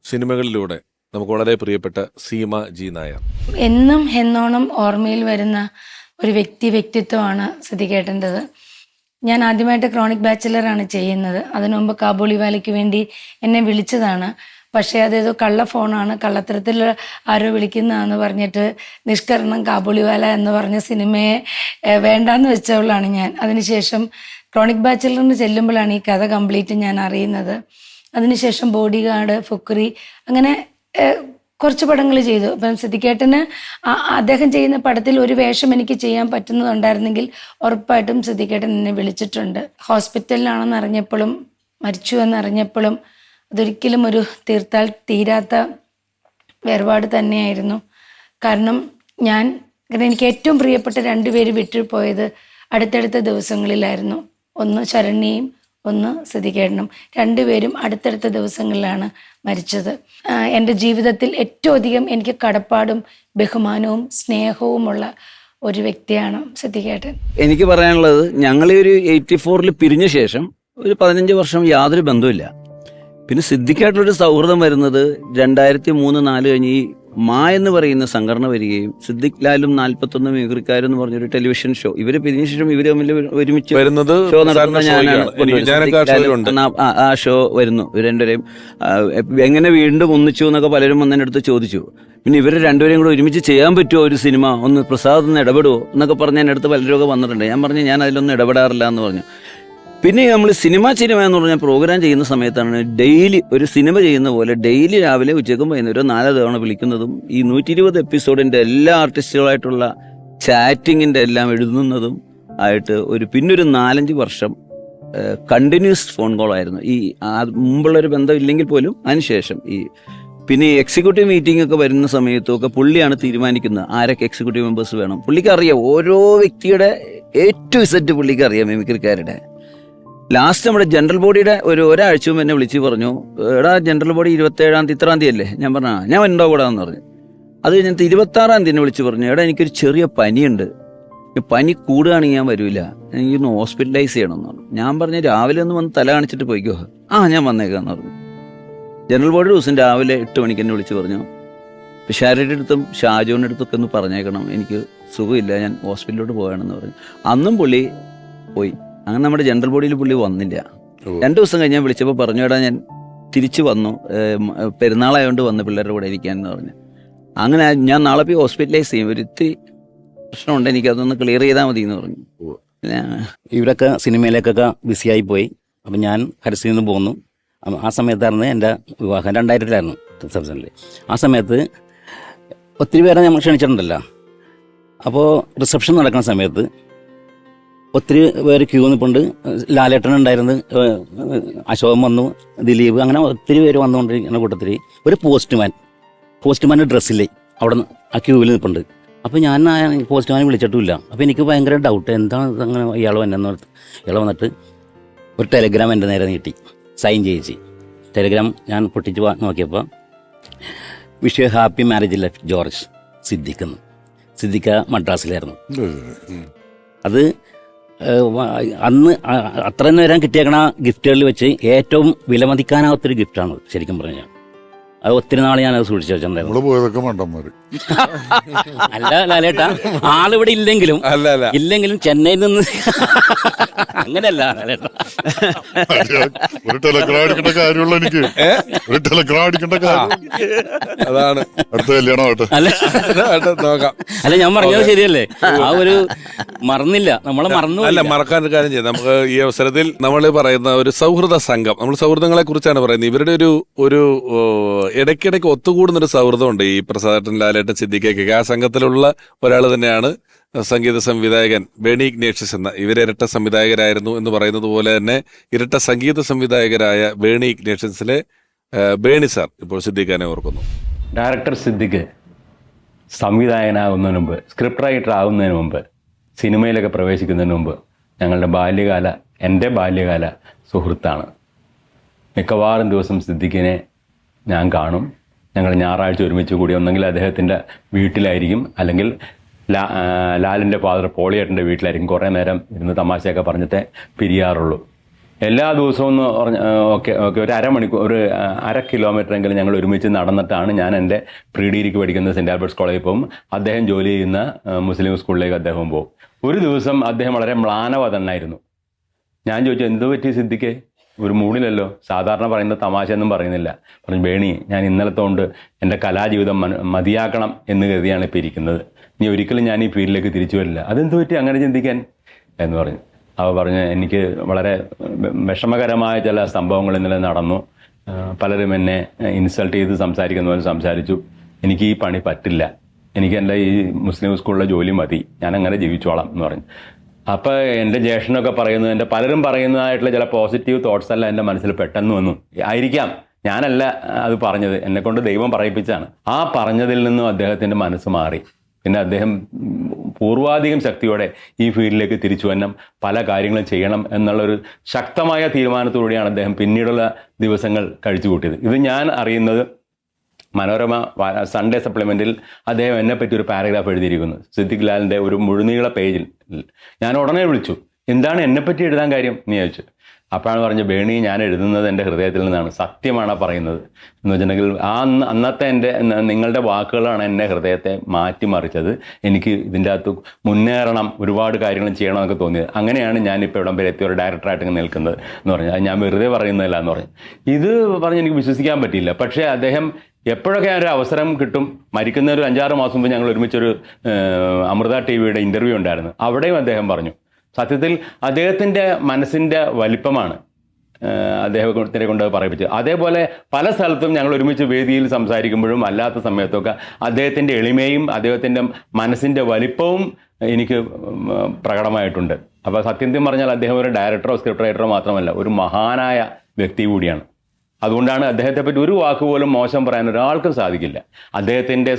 സിനിമകളിലൂടെ നമുക്ക് വളരെ പ്രിയപ്പെട്ട സീമ ജി നായർ. എന്നും എന്നോണം ഓർമ്മയിൽ വരുന്ന ഒരു വ്യക്തിത്വമാണ് സിദ്ദിഖേട്ടൻ്റെത്. ഞാൻ ആദ്യമായിട്ട് ക്രോണിക് ബാച്ചിലറാണ് ചെയ്യുന്നത്. അതിനു മുമ്പ് കാബൂളിവാലയ്ക്ക് വേണ്ടി എന്നെ വിളിച്ചതാണ്. പക്ഷേ അതേതോ കള്ള ഫോണാണ്, കള്ളത്തരത്തിൽ ആരോ വിളിക്കുന്നതാണെന്ന് പറഞ്ഞിട്ട് നിഷ്കരണം കാബൂളിവാല എന്ന് പറഞ്ഞ സിനിമയെ വേണ്ടാന്ന് വെച്ചവളാണ് ഞാൻ. അതിനുശേഷം ക്രോണിക് ബാച്ചിലറിന് ചെല്ലുമ്പോഴാണ് ഈ കഥ കംപ്ലീറ്റ് ഞാൻ അറിയുന്നത്. അതിനുശേഷം ബോഡി ഗാർഡ്, ഫുക്രി, അങ്ങനെ കുറച്ച് പടങ്ങൾ ചെയ്തു. അപ്പം സിദ്ദിഖേട്ടന് അദ്ദേഹം ചെയ്യുന്ന പടത്തിൽ ഒരു വേഷം എനിക്ക് ചെയ്യാൻ പറ്റുന്നതുണ്ടായിരുന്നെങ്കിൽ ഉറപ്പായിട്ടും സിദ്ദിഖേട്ടൻ എന്നെ വിളിച്ചിട്ടുണ്ട്. ഹോസ്പിറ്റലിലാണെന്ന് അറിഞ്ഞപ്പോഴും മരിച്ചു എന്നറിഞ്ഞപ്പോഴും അതൊരിക്കലും ഒരു തീർത്താൽ തീരാത്ത വേർപാട് തന്നെയായിരുന്നു. കാരണം എനിക്ക് ഏറ്റവും പ്രിയപ്പെട്ട 2 പേര് വിട്ടുപോയത് അടുത്തടുത്ത ദിവസങ്ങളിലായിരുന്നു. ഒന്ന് ശരണ്യയും ഒന്ന് സിദ്ദിഖേട്ടനും. 2 പേരും അടുത്തടുത്ത ദിവസങ്ങളിലാണ് മരിച്ചത്. എൻ്റെ ജീവിതത്തിൽ ഏറ്റവും അധികം എനിക്ക് കടപ്പാടും ബഹുമാനവും സ്നേഹവുമുള്ള ഒരു വ്യക്തിയാണ് സിദ്ദിഖേട്ടൻ. എനിക്ക് പറയാനുള്ളത്, ഞങ്ങൾ ഒരു 84 പിരിഞ്ഞ ശേഷം ഒരു 15 വർഷം യാതൊരു ബന്ധവുമില്ല. പിന്നെ സിദ്ദിഖായിട്ടുള്ളൊരു സൗഹൃദം വരുന്നത് 2003-4 കഴിഞ്ഞ് ഈ എന്ന് പറയുന്ന സംഘടന വരികയും സിദ്ദിഖ് ലാലും 41 മിമിക്രിക്കാരും എന്ന് പറഞ്ഞൊരു ടെലിവിഷൻ ഷോ ഇവര് പിരിഞ്ഞ ശേഷം ഇവര് തമ്മിൽ ഒരുമിച്ച് ഷോ നടത്തുന്ന ഞാനാണ്. ആ ഷോ വരുന്നു. ഇവർ രണ്ടുപേരെയും എങ്ങനെ വീണ്ടും ഒന്നിച്ചു എന്നൊക്കെ പലരും വന്നതിൻ്റെ അടുത്ത് ചോദിച്ചു. പിന്നെ ഇവർ രണ്ടുപേരെയും കൂടെ ഒരുമിച്ച് ചെയ്യാൻ പറ്റുമോ ഒരു സിനിമ, ഒന്ന് പ്രസാദ് ഒന്ന് ഇടപെടുമോ എന്നൊക്കെ പറഞ്ഞ് എൻ്റെ അടുത്ത് പലരൊക്കെ വന്നിട്ടുണ്ട്. ഞാൻ പറഞ്ഞു ഞാൻ അതിലൊന്നും ഇടപെടാറില്ല എന്ന് പറഞ്ഞു. പിന്നെ നമ്മൾ സിനിമ എന്ന് പറഞ്ഞാൽ പ്രോഗ്രാം ചെയ്യുന്ന സമയത്താണ് ഡെയിലി ഒരു സിനിമ ചെയ്യുന്ന പോലെ ഡെയിലി രാവിലെ ഉച്ചയ്ക്കും വൈകുന്നേരം 4 തവണ വിളിക്കുന്നതും ഈ 120 എപ്പിസോഡിൻ്റെ എല്ലാ ആർട്ടിസ്റ്റുകളായിട്ടുള്ള ചാറ്റിങ്ങിൻ്റെ എല്ലാം എഴുതുന്നതും ആയിട്ട് പിന്നൊരു 4-5 വർഷം കണ്ടിന്യൂസ് ഫോൺ കോളായിരുന്നു. ഈ മുമ്പുള്ളൊരു ബന്ധം ഇല്ലെങ്കിൽ പോലും അതിനുശേഷം പിന്നെ ഈ എക്സിക്യൂട്ടീവ് മീറ്റിംഗ് ഒക്കെ വരുന്ന സമയത്തൊക്കെ പുള്ളിയാണ് തീരുമാനിക്കുന്നത് ആരൊക്കെ എക്സിക്യൂട്ടീവ് മെമ്പേഴ്സ് വേണം. പുള്ളിക്ക് അറിയാം ഓരോ വ്യക്തിയുടെ A to Z പുള്ളിക്ക് അറിയാം മിമിക്രിക്കാരുടെ. ലാസ്റ്റ് നമ്മുടെ ജനറൽ ബോഡിയുടെ ഒരാഴ്ച മുമ്പ് എന്നെ വിളിച്ച് പറഞ്ഞു, എടാ ജനറൽ ബോഡി 27 ഇത്രാം തീയതി അല്ലേ? ഞാൻ പറഞ്ഞു ഞാൻ ഉണ്ടോ കൂടെ എന്ന് പറഞ്ഞു. അത് കഴിഞ്ഞിട്ട് 26 തീയതി എന്നെ വിളിച്ച് പറഞ്ഞു, എടാ എനിക്കൊരു ചെറിയ പനിയുണ്ട്, പനി കൂടുകയാണെങ്കിൽ ഞാൻ വരില്ല, എനിക്കൊന്ന് ഹോസ്പിറ്റലൈസ് ചെയ്യണമെന്ന് പറഞ്ഞു. ഞാൻ പറഞ്ഞു രാവിലെ ഒന്ന് വന്ന് തല കാണിച്ചിട്ട് പോയിക്കോ. ഞാൻ വന്നേക്കാന്ന് പറഞ്ഞു. ജനറൽ ബോഡി ദിവസം രാവിലെ 8 മണിക്ക് എന്നെ വിളിച്ച് പറഞ്ഞു, ഷാരിയുടെ അടുത്തും ഷാജോന്റെ അടുത്തൊക്കെ ഒന്ന് പറഞ്ഞേക്കണം, എനിക്ക് സുഖമില്ല, ഞാൻ ഹോസ്പിറ്റലിലോട്ട് പോകണമെന്ന് പറഞ്ഞു. അന്നും പുള്ളി പോയി. അങ്ങനെ നമ്മുടെ ജനറൽ ബോഡിയിൽ പുള്ളി വന്നില്ല. 2 ദിവസം കഴിഞ്ഞ് ഞാൻ വിളിച്ചപ്പോൾ പറഞ്ഞു, എടാ ഞാൻ തിരിച്ചു വന്നു, പെരുന്നാളായതുകൊണ്ട് വന്ന് പിള്ളേരുടെ കൂടെ ഇരിക്കാനെന്ന് പറഞ്ഞു. അങ്ങനെ ഞാൻ നാളെ പോയി ഹോസ്പിറ്റലൈസ് ചെയ്യും, ഒരു ഇത്തിരി പ്രശ്നമുണ്ട്, എനിക്ക് അതൊന്ന് ക്ലിയർ ചെയ്താൽ മതി എന്ന് പറഞ്ഞു. ഇവരൊക്കെ സിനിമയിലേക്കൊക്കെ ബിസിയായി പോയി. അപ്പം ഞാൻ ഹരിസിൽ നിന്ന് പോന്നു. ആ സമയത്തായിരുന്നു എൻ്റെ വിവാഹം, 2000-ലായിരുന്നു, 2000-ൽ. ആ സമയത്ത് ഒത്തിരി പേരെ നമ്മൾ ക്ഷണിച്ചിട്ടുണ്ടല്ലോ. അപ്പോൾ റിസപ്ഷൻ നടക്കുന്ന സമയത്ത് ഒത്തിരി പേര് ക്യൂ നിൽപ്പുണ്ട്. ലാലേട്ടൻ ഉണ്ടായിരുന്നു, അശോകൻ വന്നു, ദിലീപ്, അങ്ങനെ ഒത്തിരി പേര് വന്നുകൊണ്ടിരിക്കുന്ന കൂട്ടത്തിൽ ഒരു പോസ്റ്റ്മാൻ്റെ ഡ്രസ്സില്ലേ അവിടെ ആ ക്യൂവിൽ നിൽപ്പുണ്ട്. അപ്പോൾ ഞാൻ പോസ്റ്റ്മാനെ വിളിച്ചിട്ടുമില്ല. അപ്പോൾ എനിക്ക് ഭയങ്കര ഡൗട്ട്, എന്താണ് അങ്ങനെ ഇയാൾ വന്നെന്ന് ഓർത്ത്. ഇയാൾ വന്നിട്ട് ഒരു ടെലഗ്രാം എൻ്റെ നേരെ നീട്ടി, സൈൻ ചെയ്യിച്ച്. ടെലഗ്രാം ഞാൻ പൊട്ടിച്ച് നോക്കിയപ്പോൾ wish you happy marriage life George Siddique മദ്രാസിലായിരുന്നു. അത് അന്ന് അത്രയും നേരം കിട്ടിയേക്കണ ഗിഫ്റ്റുകളിൽ വെച്ച് ഏറ്റവും വിലമതിക്കാനാവാത്തൊരു ഗിഫ്റ്റാണ് ശരിക്കും പറഞ്ഞാൽ. അത് ഒത്തിരി നാളെ ഞാനത് സൂക്ഷിച്ചു വെച്ചിട്ടുണ്ടായിരുന്നു. പോയതൊക്കെ മണ്ടന്മാര്. അല്ല ലാലേട്ടാ, ആളിവിടെ ഇല്ലെങ്കിലും ചെന്നൈയിൽ നിന്ന് അങ്ങനെയല്ല ലാലേട്ടാ. ഒരു ടെലഗ്രാം അടിക്കേണ്ട കാര്യമുള്ള എനിക്ക്, ഒരു ടെലഗ്രാം അടിക്കേണ്ട കാര്യം. അതാണ് അടുത്ത കല്യാണം ആവട്ടെ. അല്ല ഞാൻ പറഞ്ഞത് ശരിയല്ലേ? ആ ഒരു മറന്നില്ല, നമ്മളെ മറക്കാനൊരു കാര്യം ചെയ്ത് നമുക്ക് ഈ അവസരത്തിൽ നമ്മൾ പറയുന്ന ഒരു സൗഹൃദ സംഘം, നമ്മൾ സൗഹൃദങ്ങളെ കുറിച്ചാണ് പറയുന്നത്. ഇവരുടെ ഒരു ഇടയ്ക്കിടയ്ക്ക് ഒത്തുകൂടുന്നൊരു സൗഹൃദമുണ്ട് ഈ പ്രസാദേട്ടൻ, ലാലേട്ടൻ, സിദ്ദിഖയ്ക്കൊക്കെ. ആ സംഘത്തിലുള്ള ഒരാൾ തന്നെയാണ് സംഗീത സംവിധായകൻ ബേണി ഇഗ്നേഷ്യസ് എന്ന. ഇവർ ഇരട്ട സംവിധായകരായിരുന്നു എന്ന് പറയുന്നത് പോലെ തന്നെ ഇരട്ട സംഗീത സംവിധായകരായ ബേണി ഇഗ്നേഷ്യസിലെ ബേണി സാർ ഇപ്പോൾ സിദ്ദിഖിനെ ഓർക്കുന്നു. ഡയറക്ടർ സിദ്ദിഖ് സംവിധായകനാകുന്നതിന് മുമ്പ്, സ്ക്രിപ്റ്റ് റൈറ്റർ ആകുന്നതിന് മുമ്പ്, സിനിമയിലൊക്കെ പ്രവേശിക്കുന്നതിന് മുമ്പ് എൻ്റെ ബാല്യകാല സുഹൃത്താണ്. മിക്കവാറും ദിവസം സിദ്ദിഖിനെ ഞാൻ കാണും. ഞങ്ങൾ ഞായറാഴ്ച ഒരുമിച്ച് കൂടി ഒന്നെങ്കിൽ അദ്ദേഹത്തിൻ്റെ വീട്ടിലായിരിക്കും, അല്ലെങ്കിൽ ലാലിൻ്റെ ഫാദർ പോളിയേട്ടൻ്റെ വീട്ടിലായിരിക്കും. കുറേ നേരം ഇരുന്ന് തമാശയൊക്കെ പറഞ്ഞിട്ടേ പിരിയാറുള്ളൂ. എല്ലാ ദിവസവും എന്ന് പറഞ്ഞ ഓക്കെ ഒരു അരമണിക്കൂർ, ഒരു 1/2 കിലോമീറ്ററെങ്കിലും ഞങ്ങൾ ഒരുമിച്ച് നടന്നിട്ടാണ് ഞാൻ എൻ്റെ പ്രീ ഡിഗ്രിക്ക് പഠിക്കുന്ന സെൻറ്റ് ആൽബർട്ട്സ് കോളേജിൽ പോകും. അദ്ദേഹം ജോലി ചെയ്യുന്ന മുസ്ലിം സ്കൂളിലേക്ക് അദ്ദേഹം പോകും. ഒരു ദിവസം അദ്ദേഹം വളരെ മ്ലാനവതനായിരുന്നു. ഞാൻ ചോദിച്ചു, എന്ത് പറ്റി സിദ്ദിഖേ? ഒരു മൂഡിലല്ലോ, സാധാരണ പറയുന്ന തമാശയൊന്നും പറയുന്നില്ല. പറഞ്ഞു, ബേണി, ഞാൻ ഇന്നലത്തെ കൊണ്ട് എൻ്റെ കലാജീവിതം മതിയാക്കണം എന്ന് കരുതിയാണ് ഇപ്പോൾ ഇരിക്കുന്നത്. ഇനി ഒരിക്കലും ഞാൻ ഈ ഫീൽഡിലേക്ക് തിരിച്ചു വരില്ല. അതെന്ത് പറ്റി അങ്ങനെ ചിന്തിക്കാൻ എന്ന് പറഞ്ഞു. അവ പറഞ്ഞ്, എനിക്ക് വളരെ വിഷമകരമായ ചില സംഭവങ്ങൾ ഇന്നലെ നടന്നു. പലരും എന്നെ ഇൻസൾട്ട് ചെയ്ത് സംസാരിക്കുന്ന പോലെ സംസാരിച്ചു. എനിക്ക് ഈ പണി പറ്റില്ല, എനിക്ക് എൻ്റെ ഈ മുസ്ലിം സ്കൂളിലെ ജോലി മതി, ഞാൻ അങ്ങനെ ജീവിച്ചോളാം എന്ന് പറഞ്ഞു. അപ്പോൾ എൻ്റെ ജ്യേഷ്ഠനൊക്കെ പറയുന്നത്, എൻ്റെ പലരും പറയുന്നതായിട്ടുള്ള ചില പോസിറ്റീവ് തോട്ട്സ് എല്ലാം എൻ്റെ മനസ്സിൽ പെട്ടെന്ന് വന്നു. ആയിരിക്കാം, ഞാനല്ല അത് പറഞ്ഞത്, എന്നെക്കൊണ്ട് ദൈവം പറയിപ്പിച്ചാണ്. ആ പറഞ്ഞതിൽ നിന്നും അദ്ദേഹത്തിൻ്റെ മനസ്സ് മാറി. പിന്നെ അദ്ദേഹം പൂർവാധികം ശക്തിയോടെ ഈ ഫീൽഡിലേക്ക് തിരിച്ചു വരണം, പല കാര്യങ്ങളും ചെയ്യണം എന്നുള്ളൊരു ശക്തമായ തീരുമാനത്തോടെയാണ് അദ്ദേഹം പിന്നീടുള്ള ദിവസങ്ങൾ കഴിച്ചു കൂട്ടിയത്. ഇത് ഞാൻ അറിയുന്നത് മനോരമ സൺഡേ സപ്ലിമെൻറ്റിൽ അദ്ദേഹം എന്നെപ്പറ്റി ഒരു പാരഗ്രാഫ് എഴുതിയിരിക്കുന്നു, സിദ്ദിഖ് ലാലിൻ്റെ ഒരു മുഴുനീള പേജിൽ. ഞാൻ ഉടനെ വിളിച്ചു, എന്താണ് എന്നെപ്പറ്റി എഴുതാൻ കാര്യം എന്ന് ചോദിച്ചു. അപ്പോഴാണ് പറഞ്ഞു, ബേണി, ഞാൻ എഴുതുന്നത് എൻ്റെ ഹൃദയത്തിൽ നിന്നാണ്, സത്യമാണ് പറയുന്നത് എന്ന് വെച്ചിട്ടുണ്ടെങ്കിൽ അന്നത്തെ നിങ്ങളുടെ വാക്കുകളാണ് എൻ്റെ ഹൃദയത്തെ മാറ്റിമറിച്ചത്. എനിക്ക് ഇതിൻ്റെ അകത്ത് മുന്നേറണം, ഒരുപാട് കാര്യങ്ങൾ ചെയ്യണമെന്നൊക്കെ തോന്നിയത്. അങ്ങനെയാണ് ഞാനിപ്പോൾ ഇവിടം വരെ എത്തിയ ഒരു ഡയറക്ടറായിട്ട് നിൽക്കുന്നത് എന്ന് പറഞ്ഞു. അത് ഞാൻ വെറുതെ പറയുന്നതല്ല എന്ന് പറഞ്ഞു. ഇത് പറഞ്ഞ് എനിക്ക് വിശ്വസിക്കാൻ പറ്റിയില്ല. പക്ഷേ അദ്ദേഹം എപ്പോഴൊക്കെ ഒരു അവസരം കിട്ടും, മരിക്കുന്ന ഒരു 5-6 മാസം മുമ്പ് ഞങ്ങൾ ഒരുമിച്ചൊരു അമൃത TV ഇൻ്റർവ്യൂ ഉണ്ടായിരുന്നു. അവിടെയും അദ്ദേഹം പറഞ്ഞു, സത്യത്തിൽ അദ്ദേഹത്തിൻ്റെ മനസ്സിൻ്റെ വലിപ്പമാണ് അദ്ദേഹത്തിനെ കൊണ്ട് പറയിപ്പിച്ചത്. അതേപോലെ പല സ്ഥലത്തും ഞങ്ങൾ ഒരുമിച്ച് വേദിയിൽ സംസാരിക്കുമ്പോഴും അല്ലാത്ത സമയത്തൊക്കെ അദ്ദേഹത്തിൻ്റെ എളിമയും അദ്ദേഹത്തിൻ്റെ മനസ്സിൻ്റെ വലിപ്പവും എനിക്ക് പ്രകടമായിട്ടുണ്ട്. അപ്പോൾ സത്യം പറഞ്ഞാൽ അദ്ദേഹം ഒരു ഡയറക്ടറോ സ്ക്രിപ്റ്റ് റൈറ്ററോ മാത്രമല്ല, ഒരു മഹാനായ വ്യക്തി കൂടിയാണ്. അതുകൊണ്ടാണ് അദ്ദേഹത്തെ പറ്റി ഒരു വാക്കുപോലും മോശം പറയാൻ ഒരാൾക്കും സാധിക്കില്ല. അദ്ദേഹത്തിൻ്റെ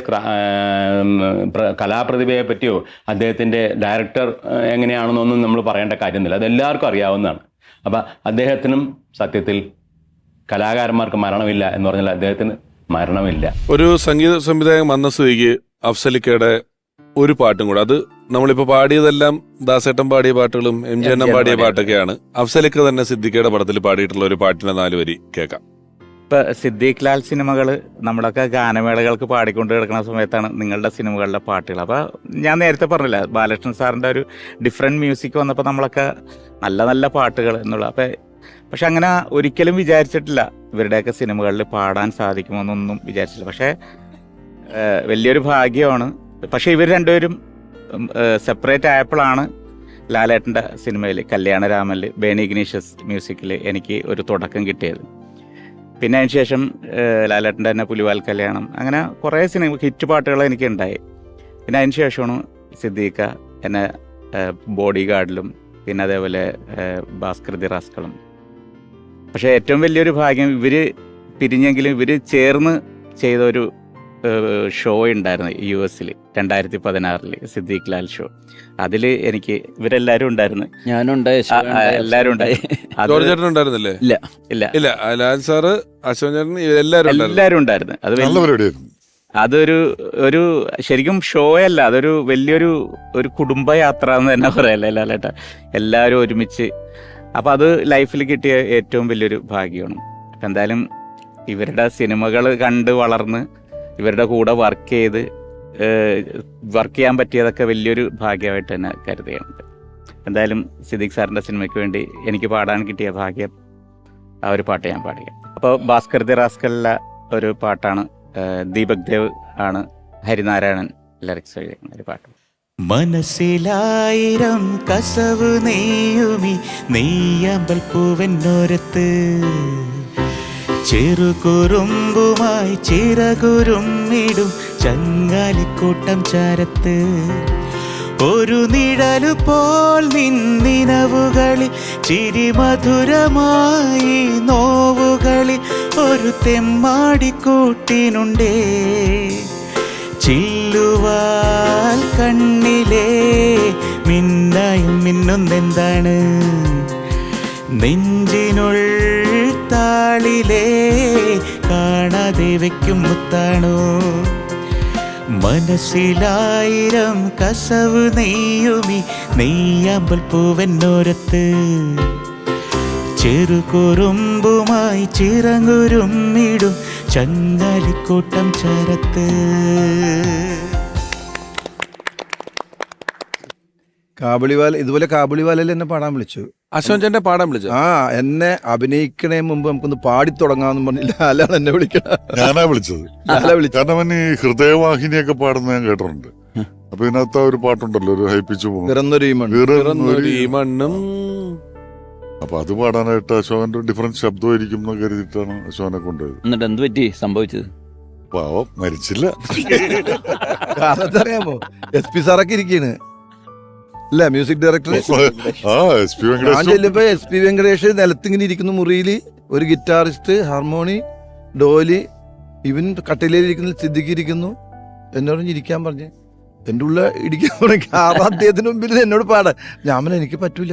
കലാപ്രതിഭയെ പറ്റിയോ അദ്ദേഹത്തിൻ്റെ ഡയറക്ടർ എങ്ങനെയാണെന്നൊന്നും നമ്മൾ പറയേണ്ട കാര്യമൊന്നുമില്ല, അതെല്ലാവർക്കും അറിയാവുന്നതാണ്. അപ്പം അദ്ദേഹത്തിനും സത്യത്തിൽ കലാകാരന്മാർക്ക് മരണമില്ല എന്ന് പറഞ്ഞാൽ അദ്ദേഹത്തിന് മരണമില്ല. ഒരു സംഗീത സംവിധായകൻ വന്ന സ്ഥിതിക്ക് അഫ്സലിക്കയുടെ ഒരു പാട്ടും കൂടെ, അത് നമ്മളിപ്പോ പാടിയതെല്ലാം ദാസേട്ടൻ പാടിയ പാട്ടുകളും എം ജി അണ്ണൻ പാടിയ പാട്ടൊക്കെയാണ്. അഫ്സലിക്ക തന്നെ സിദ്ദിഖയുടെ പടത്തിൽ പാടിയിട്ടുള്ള ഒരു പാട്ടിന്റെ 4 വരി കേൾക്കാം. ഇപ്പൊ സിദ്ദീഖ് ലാൽ സിനിമകൾ നമ്മളൊക്കെ ഗാനമേളകൾക്ക് പാടിക്കൊണ്ട് കിടക്കുന്ന സമയത്താണ് നിങ്ങളുടെ സിനിമകളിലെ പാട്ടുകൾ. അപ്പോൾ ഞാൻ നേരത്തെ പറഞ്ഞില്ല, ബാലകൃഷ്ണൻ സാറിൻ്റെ ഒരു ഡിഫറെൻറ്റ് മ്യൂസിക് വന്നപ്പോൾ നമ്മളൊക്കെ നല്ല നല്ല പാട്ടുകൾ എന്നുള്ള. പക്ഷെ അങ്ങനെ ഒരിക്കലും വിചാരിച്ചിട്ടില്ല ഇവരുടെയൊക്കെ സിനിമകളിൽ പാടാൻ സാധിക്കുമെന്നൊന്നും വിചാരിച്ചില്ല. പക്ഷേ വലിയൊരു ഭാഗ്യമാണ്. പക്ഷേ ഇവർ രണ്ടുപേരും സെപ്പറേറ്റ് ആയപ്പോഴാണ് ലാലേട്ടൻ്റെ സിനിമയിൽ കല്യാണരാമനിൽ ബേണി ഇഗ്നീഷ്യസ് മ്യൂസിക്കിൽ എനിക്ക് ഒരു തുടക്കം കിട്ടിയത്. പിന്നെ അതിന് ശേഷം ലാലേട്ടൻ്റെ തന്നെ പുലിവാൽ കല്യാണം, അങ്ങനെ കുറേ സിനിമ ഹിറ്റ് പാട്ടുകൾ എനിക്ക് ഉണ്ടായി. പിന്നെ അതിന് ശേഷമാണ് സിദ്ദീഖ എന്നെ ബോഡി ഗാർഡിലും പിന്നെ അതേപോലെ ഭാസ്കർ ദി റാസ്കളും. പക്ഷേ ഏറ്റവും വലിയൊരു ഭാഗ്യം ഇവർ പിരിഞ്ഞെങ്കിലും ഇവർ ചേർന്ന് ചെയ്ത ഒരു ഷോ ഉണ്ടായിരുന്നു US 2016 സിദ്ദീഖ് ലാൽ ഷോ. അതിൽ എനിക്ക് ഇവരെല്ലാവരും ഉണ്ടായിരുന്നു. ഞാനുണ്ടായി, എല്ലാവരും ഉണ്ടായി. ജോർജ് ചേട്ടൻ ഉണ്ടായിരുന്നില്ലേ? ഇല്ല, ലാൽ സാറ്, അശോകൻ ചേട്ടൻ, എല്ലാവരും ഉണ്ടായിരുന്നു. അതൊരു ശരിക്കും ഷോ അല്ല, അതൊരു വലിയൊരു കുടുംബയാത്ര എന്ന് തന്നെ പറയല്ലേ ലാലേട്ട, എല്ലാവരും ഒരുമിച്ച്. അപ്പം അത് ലൈഫിൽ കിട്ടിയ ഏറ്റവും വലിയൊരു ഭാഗ്യമാണ്. അപ്പം എന്തായാലും ഇവരുടെ സിനിമകൾ കണ്ട് വളർന്ന് ഇവരുടെ കൂടെ വർക്ക് ചെയ്യാൻ പറ്റിയതൊക്കെ വലിയൊരു ഭാഗ്യമായിട്ട് തന്നെ കരുതുകയാണ്. എന്തായാലും സിദ്ദീഖ് സാറിൻ്റെ സിനിമയ്ക്ക് വേണ്ടി എനിക്ക് പാടാൻ കിട്ടിയ ഭാഗ്യം, ആ ഒരു പാട്ട് ഞാൻ പാടുക. അപ്പോൾ ഭാസ്കർ ദി റാസ്കലിലെ ഒരു പാട്ടാണ്, ദീപക് ദേവ് ആണ് ഹരിനാരായണൻ ലിറിക്സ് എഴുതിയ ഒരു പാട്ട്. മനസ്സിലായിരം കസവ് നെയ്യുമി നെയ്യമ്പൽ പൂവെന്നോരത്ത് ചെറുകുറുമ്പുമായി ചിറകുരുമ്മിടും ചങ്ങാലിക്കൂട്ടം ചാരത്ത് ഒരു നിഴലു പോൽ നിന്നിനവുകളിൽ ചിരിമധുരമായി നോവുകളിൽ ഒരു തെമ്മാടിക്കൂട്ടിനുണ്ടേ ചില്ലുവാൽ കണ്ണിലേ മിന്നായും മിന്നുന്നെന്താണ് നെഞ്ചിനുൾ താളിലേ കാണാതെ വയ്ക്കും മുത്താണോ മനസ്സിലായിരം കസവ് നെയ്യുമി നെയ്യാമ്പൽ പൂവെന്നോരത്ത് ചെറുകുറുമ്പുമായി ചിറങ്ങുരുമ്മിടും ചങ്ങാലിക്കൂട്ടം ചരത്ത്. കാബുളിവാല ഇതുപോലെ കാബുളിവാലയിൽ എന്നെ പാടാൻ വിളിച്ചു. അശോകൻ ചേട്ടനെ പാടാൻ വിളിച്ചു. എന്നെ അഭിനയിക്കണേ മുമ്പ് നമുക്കൊന്ന് പാടി തുടങ്ങാന്ന് പറഞ്ഞില്ല, ലാലാണ് എന്നെ വിളിക്കണ. ഞാനാ വിളിച്ചത്. കാരണം അവൻ ഈ ഹൃദയവാഹിനിയൊക്കെ പാടുന്ന ഞാൻ കേട്ടിട്ടുണ്ട്. അപ്പൊ ഇതിനകത്ത് ഒരു പാട്ടുണ്ടല്ലോ, ഒരു ഹൈപ്പിച്ചു പിറന്നൊരു മണ്ണും. അപ്പൊ അത് പാടാനായിട്ട് അശോകന്റെ ഡിഫറൻറ്റ് ശബ്ദമായിരിക്കും എന്ന് കരുതിയിട്ടാണ് അശോകനെ കൊണ്ടുപോയത്. എന്നിട്ട് എന്ത് പറ്റി സംഭവിച്ചത്? പാവം മരിച്ചില്ല. കാരണം അറിയാമോ, SP സാറൊക്കെ ഇരിക്കാണ് അല്ല, മ്യൂസിക് ഡയറക്ടർ. ഞാൻ ചെല്ലുമ്പോ SP വെങ്കടേഷ് നിലത്തിങ്ങനെ ഇരിക്കുന്നു മുറിയിൽ, ഒരു ഗിറ്റാറിസ്റ്റ്, ഹാർമോണി, ഡോലി, ഇവൻ കട്ടിലേലിരിക്കുന്ന സിദ്ദിഖ് ഇരിക്കുന്നു. എന്നോട് ഇരിക്കാൻ പറഞ്ഞ് എൻ്റെ ഉള്ള ഇടിക്കാൻ തുടങ്ങി. അദ്ദേഹത്തിന് മുമ്പിൽ എന്നോട് പാടാൻ ഞാൻ എനിക്ക് പറ്റൂല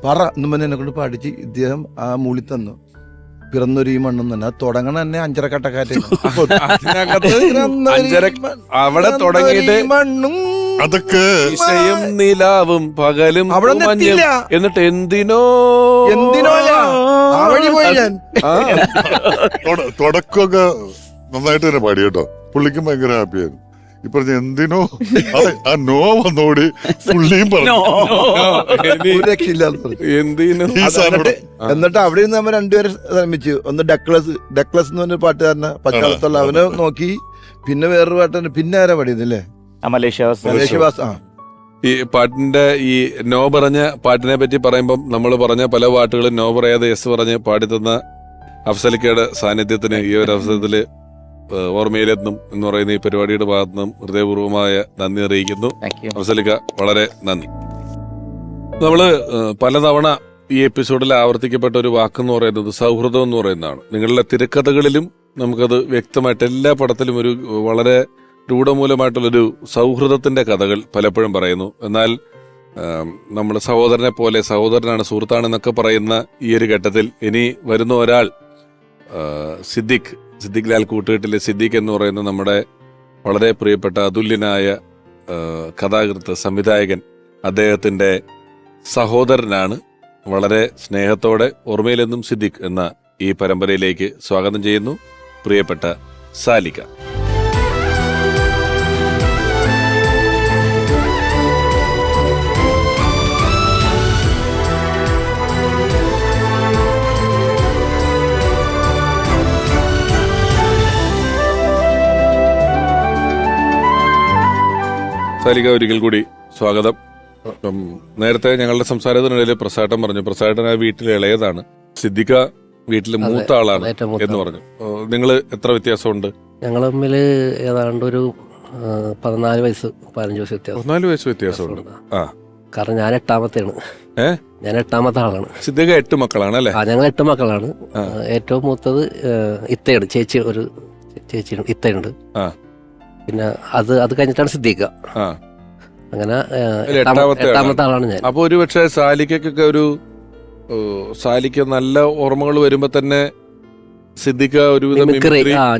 പറ എന്നും പറഞ്ഞ് എന്നെ കൊണ്ട് പാടിച്ച് ഇദ്ദേഹം ആ മൂളി തന്നു. പിറന്നൊരു ഈ മണ്ണും തന്നെ അത് തുടങ്ങണ തന്നെ 5 കട്ടക്കാറ്റ് അവിടെ തുടങ്ങിയിട്ട് മണ്ണും അതൊക്കെ നിലാവും പകലും അവിടെ എന്നിട്ട് എന്തിനോ തുടക്കമൊക്കെ നന്നായിട്ട് തന്നെ പാടി കേട്ടോ. പുള്ളിക്കും ഭയങ്കര ഹാപ്പിയായിരുന്നു. ഈ പറഞ്ഞ എന്തിനോ ആ നോ വന്നോടി പുള്ളിയും പറഞ്ഞു. എന്നിട്ട് അവിടെ നിന്ന് നമ്മൾ രണ്ടുപേരെ ശ്രമിച്ചു. ഒന്ന് ഡക്ലസ് എന്ന് പറഞ്ഞ പാട്ടുകാരനെ പച്ചാളത്തുള്ള അവനെ നോക്കി, പിന്നെ വേറൊരു പാട്ട്, പിന്നെ ആരാ പാടിയതല്ലേ, മലേഷ്യവാസ്. ഈ പാട്ടിന്റെ ഈ നോ പറഞ്ഞ പാട്ടിനെ പറ്റി പറയുമ്പം നമ്മൾ പറഞ്ഞ പല പാട്ടുകളും നോ പറയാതെ യെസ് പറഞ്ഞ് പാടിത്തന്ന അഫ്സലിക്കയുടെ സാന്നിധ്യത്തിന് ഈ ഒരു അവസരത്തില് ഓർമ്മയിലെത്തും എന്ന് പറയുന്ന ഈ പരിപാടിയുടെ ഭാഗത്തുനിന്നും ഹൃദയപൂർവ്വമായ നന്ദി അറിയിക്കുന്നു. അഫ്സലിക്ക, വളരെ നന്ദി. നമ്മള് പലതവണ ഈ എപ്പിസോഡിൽ ആവർത്തിക്കപ്പെട്ട ഒരു വാക്കെന്ന് പറയുന്നത് സൗഹൃദം എന്ന് പറയുന്നതാണ്. നിങ്ങളുടെ തിരക്കഥകളിലും നമുക്കത് വ്യക്തമായിട്ട് എല്ലാ പടത്തിലും ഒരു വളരെ രൂഢമൂലമായിട്ടുള്ളൊരു സൗഹൃദത്തിന്റെ കഥകൾ പലപ്പോഴും പറയുന്നു. എന്നാൽ നമ്മൾ സഹോദരനെ പോലെ സഹോദരനാണ്, സുഹൃത്താണെന്നൊക്കെ പറയുന്ന ഈ ഒരു ഘട്ടത്തിൽ ഇനി വരുന്ന ഒരാൾ സിദ്ദിഖ് ലാൽ കൂട്ടുകെട്ടിലെ സിദ്ദിഖ് എന്ന് പറയുന്ന നമ്മുടെ വളരെ പ്രിയപ്പെട്ട അതുല്യനായ കഥാകൃത്ത്, സംവിധായകൻ, അദ്ദേഹത്തിൻ്റെ സഹോദരനാണ്. വളരെ സ്നേഹത്തോടെ ഓർമ്മയിലെന്നും സിദ്ദിഖ് എന്ന ഈ പരമ്പരയിലേക്ക് സ്വാഗതം ചെയ്യുന്നു പ്രിയപ്പെട്ട സാലിക. സാലിക, ഒരിക്കൽ കൂടി സ്വാഗതം. നേരത്തെ ഞങ്ങളുടെ സംസാരത്തിനിടയിൽ പ്രസാദം പറഞ്ഞു, പ്രസാദൻ ആ വീട്ടിലെ ഇളയതാണ്, സിദ്ദിഖ വീട്ടിലെ മൂത്ത ആളാണ് എന്ന് പറഞ്ഞു. നിങ്ങൾ എത്ര വ്യത്യാസമുണ്ട്? ഞങ്ങൾ തമ്മിൽ ഏതാണ്ട് ഒരു 14 വയസ്സ് 15 വയസ്സ് വ്യത്യാസം. 14 വയസ്സ് വ്യത്യാസമുണ്ട്. ആ, കാരണം ഞാൻ 8ാമത്തെയാണ്. ഞാൻ 8ാമത്തെ ആളാണ്. സിദ്ദിഖ 8 മക്കളാണ് അല്ലേ? ഞങ്ങൾ 8 മക്കളാണ്. ഏറ്റവും മൂത്തത് ഇത്തയാണ്, ചേച്ചി, ഒരു ചേച്ചി ഇത്തയുണ്ട്. പിന്നെ അത് കഴിഞ്ഞിട്ടാണ് സിദ്ദിഖ. അങ്ങനെ 8ാമത്തെ ആളാണ് ഞാൻ. അപ്പൊ ഒരു പക്ഷേ സാലിക്കൊക്കെ സാലിക്ക് നല്ല ഓർമ്മകൾ വരുമ്പോ തന്നെ സിദ്ദിഖ ഒരുവിധം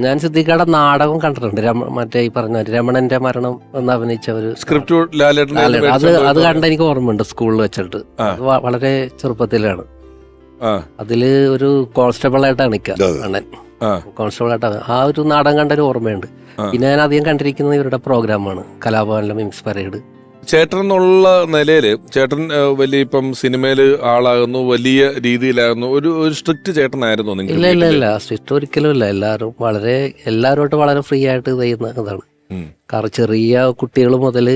ഞാൻ സിദ്ദിഖയുടെ നാടകം കണ്ടിട്ടുണ്ട്. മറ്റേ ഈ പറഞ്ഞ രമണന്റെ മരണം എന്ന് അഭിനയിച്ച ഒരു സ്ക്രിപ്റ്റ് അത് കണ്ട എനിക്ക് ഓർമ്മയുണ്ട്, സ്കൂളിൽ വെച്ചിട്ട്. വളരെ ചെറുപ്പത്തിലാണ്. അതില് ഒരു കോൺസ്റ്റബിൾ ആയിട്ടാണ് നിൽക്കുക, അണ്ണൻ കോൺസ്റ്റബിൾ ആയിട്ടാണ്. ആ ഒരു നാടകം കണ്ട ഒരു ഓർമ്മയുണ്ട്. പിന്നെ ഞാൻ അധികം കണ്ടിരിക്കുന്നത് ഇവരുടെ പ്രോഗ്രാമാണ്, കലാഭവനിലെ മിംസ് പരേഡ്. ചേട്ടൻ എന്നുള്ള നിലയില് ചേട്ടൻ വലിയ ഇപ്പം സിനിമയില് ആളാകുന്നു, വലിയ രീതിയിലാകുന്നു, ഒരു സ്ട്രിക്റ്റ് ചേട്ടനായിരുന്നു നിങ്ങൾ? ഇല്ല, സ്ട്രിക്റ്റ് ഒരിക്കലും ഇല്ല. എല്ലാവരുമായിട്ട് വളരെ ഫ്രീ ആയിട്ട് ചെയ്യുന്ന ഇതാണ്. കാരണം ചെറിയ കുട്ടികൾ മുതൽ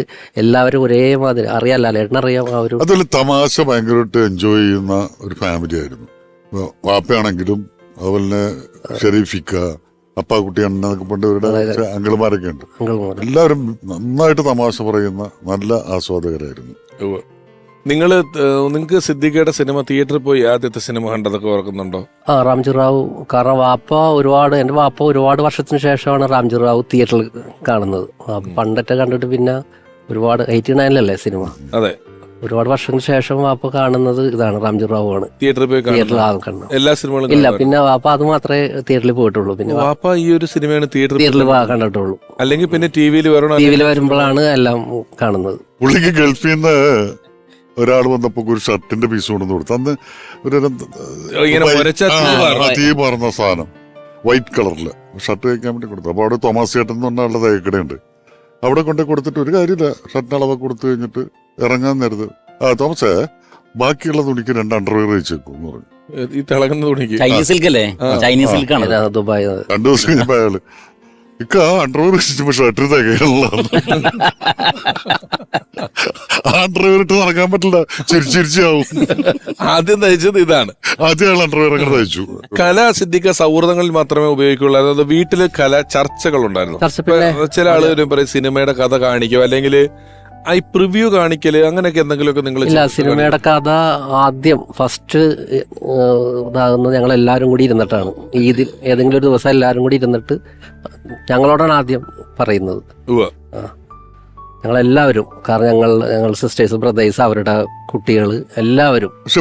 എല്ലാവരും ഒരേമാതിരി അറിയാലോ, ഏട്ടനറിയാം. അതുപോലെ തമാശ ഭയങ്കരമായിട്ട് എൻജോയ് ചെയ്യുന്ന ഒരു ഫാമിലി ആയിരുന്നു. വാപ്പയാണെങ്കിലും അതുപോലെ ഷെരീഫിക്ക, അപ്പാക്കുട്ടി, അണ്ണനൊക്കെ പണ്ട് ഇവരുടെ അങ്കിൾമാരൊക്കെ ഉണ്ട്. എല്ലാവരും നന്നായിട്ട് തമാശ പറയുന്ന നല്ല ആസ്വാദകരായിരുന്നു. നിങ്ങൾക്ക് സിദ്ദിഖയുടെ സിനിമ തിയേറ്ററിൽ പോയി ആദ്യത്തെ സിനിമ കണ്ടതൊക്കെ ഓർക്കുന്നുണ്ടോ? റാംജി റാവു. കാരണം എന്റെ വാപ്പ ഒരുപാട് വർഷത്തിന് ശേഷമാണ് റാംജി റാവു തിയേറ്ററിൽ കാണുന്നത്. പണ്ടത്തെ കണ്ടിട്ട് പിന്നെ ഒരുപാട് 89-ലല്ലേ സിനിമ. അതെ, ഒരുപാട് വർഷങ്ങൾക്ക് ശേഷം വാപ്പ കാണുന്നത് ഇതാണ്, റാംജി റാവു ആണ്. തിയേറ്ററിൽ പോയി കാണുന്നത് എല്ലാ സിനിമകളും ഇല്ല. പിന്നെ വാപ്പ അത് മാത്രമേ തിയേറ്ററിൽ പോയിട്ടുള്ളൂ. പിന്നെ വാപ്പ ഈ ഒരു സിനിമയാണ് തിയേറ്ററിൽ കണ്ടിട്ടുള്ളൂ. അല്ലെങ്കിൽ പിന്നെ ടി വിയിൽ വരുമ്പോഴാണ് എല്ലാം കാണുന്നത്. പുള്ളിക്ക് ഗൾഫിൽ നിന്ന് ഒരാൾ വന്നപ്പോ ഒരു ഷർട്ടിന്റെ പീസ് കൊണ്ടു കൊടുത്തു. അന്ന് തീ പറഞ്ഞ സാധനം വൈറ്റ് കളറില് ഷർട്ട് തയ്ക്കാൻ വേണ്ടി കൊടുത്തു. അപ്പൊ അവിടെ തോമസ് ചേട്ടൻ എന്ന് പറഞ്ഞ ആളുടെ തയ്ക്കടയുണ്ട്. അവിടെ കൊണ്ടു കൊടുത്തിട്ട് ഒരു കാര്യമില്ല, ഷർട്ടിന് അളവൊക്കെ കൊടുത്തു കഴിഞ്ഞിട്ട് ഇറങ്ങാൻ നേരത്ത്, തോമസേ ബാക്കിയുള്ള തുണിക്ക് 2 അണ്ടർവെയർ വെച്ചേക്കും എന്ന് പറഞ്ഞു. ഈ തിളങ്ങുന്ന തുണിക്ക് ചൈനീസ് സിൽക്കല്ലേ? ചൈനീസ് സിൽക്കാണ്. 2 ദിവസം കഴിഞ്ഞപ്പോ അയാള് അണ്ടർവെയർ വെച്ചിട്ട് ഷർട്ടിന് തികയുള്ളതാണ്. അണ്ടർവെയർ ഇട്ട് നടക്കാൻ പറ്റില്ല, ചിരിച്ചാവും. ആദ്യം തയ്ച്ചത് ഇതാണ്. ആദ്യം അയാൾ അണ്ടർവെയർ അങ്ങനെ തയ്ച്ചു. കല സിദ്ദിഖ സൗഹൃദങ്ങളിൽ മാത്രമേ ഉപയോഗിക്കുള്ളൂ, അതായത് വീട്ടില് ചർച്ചകൾ ഉണ്ടായിരുന്നു. ചില ആളുകൾ പറയും സിനിമയുടെ കഥ കാണിക്കും, അല്ലെങ്കിൽ ഈ പ്രിവ്യൂ കാണിക്കല്, അങ്ങനെയൊക്കെ എന്തെങ്കിലുമൊക്കെ നിങ്ങൾ? ഇല്ല, സിനിമയുടെ കഥ ആദ്യം ഫസ്റ്റ് ഇതാകുന്നത് ഞങ്ങൾ എല്ലാവരും കൂടി ഇരുന്നിട്ടാണ്. ഈദിൽ ഏതെങ്കിലും ഒരു ദിവസം എല്ലാവരും കൂടി ഇരുന്നിട്ട് ഞങ്ങളോടാണ് ആദ്യം പറയുന്നത്. ഞങ്ങളെല്ലാവരും, കാരണം ഞങ്ങൾ സിസ്റ്റേഴ്സ്, ബ്രദേഴ്സ്, അവരുടെ കുട്ടികൾ എല്ലാവരും. ഇല്ല,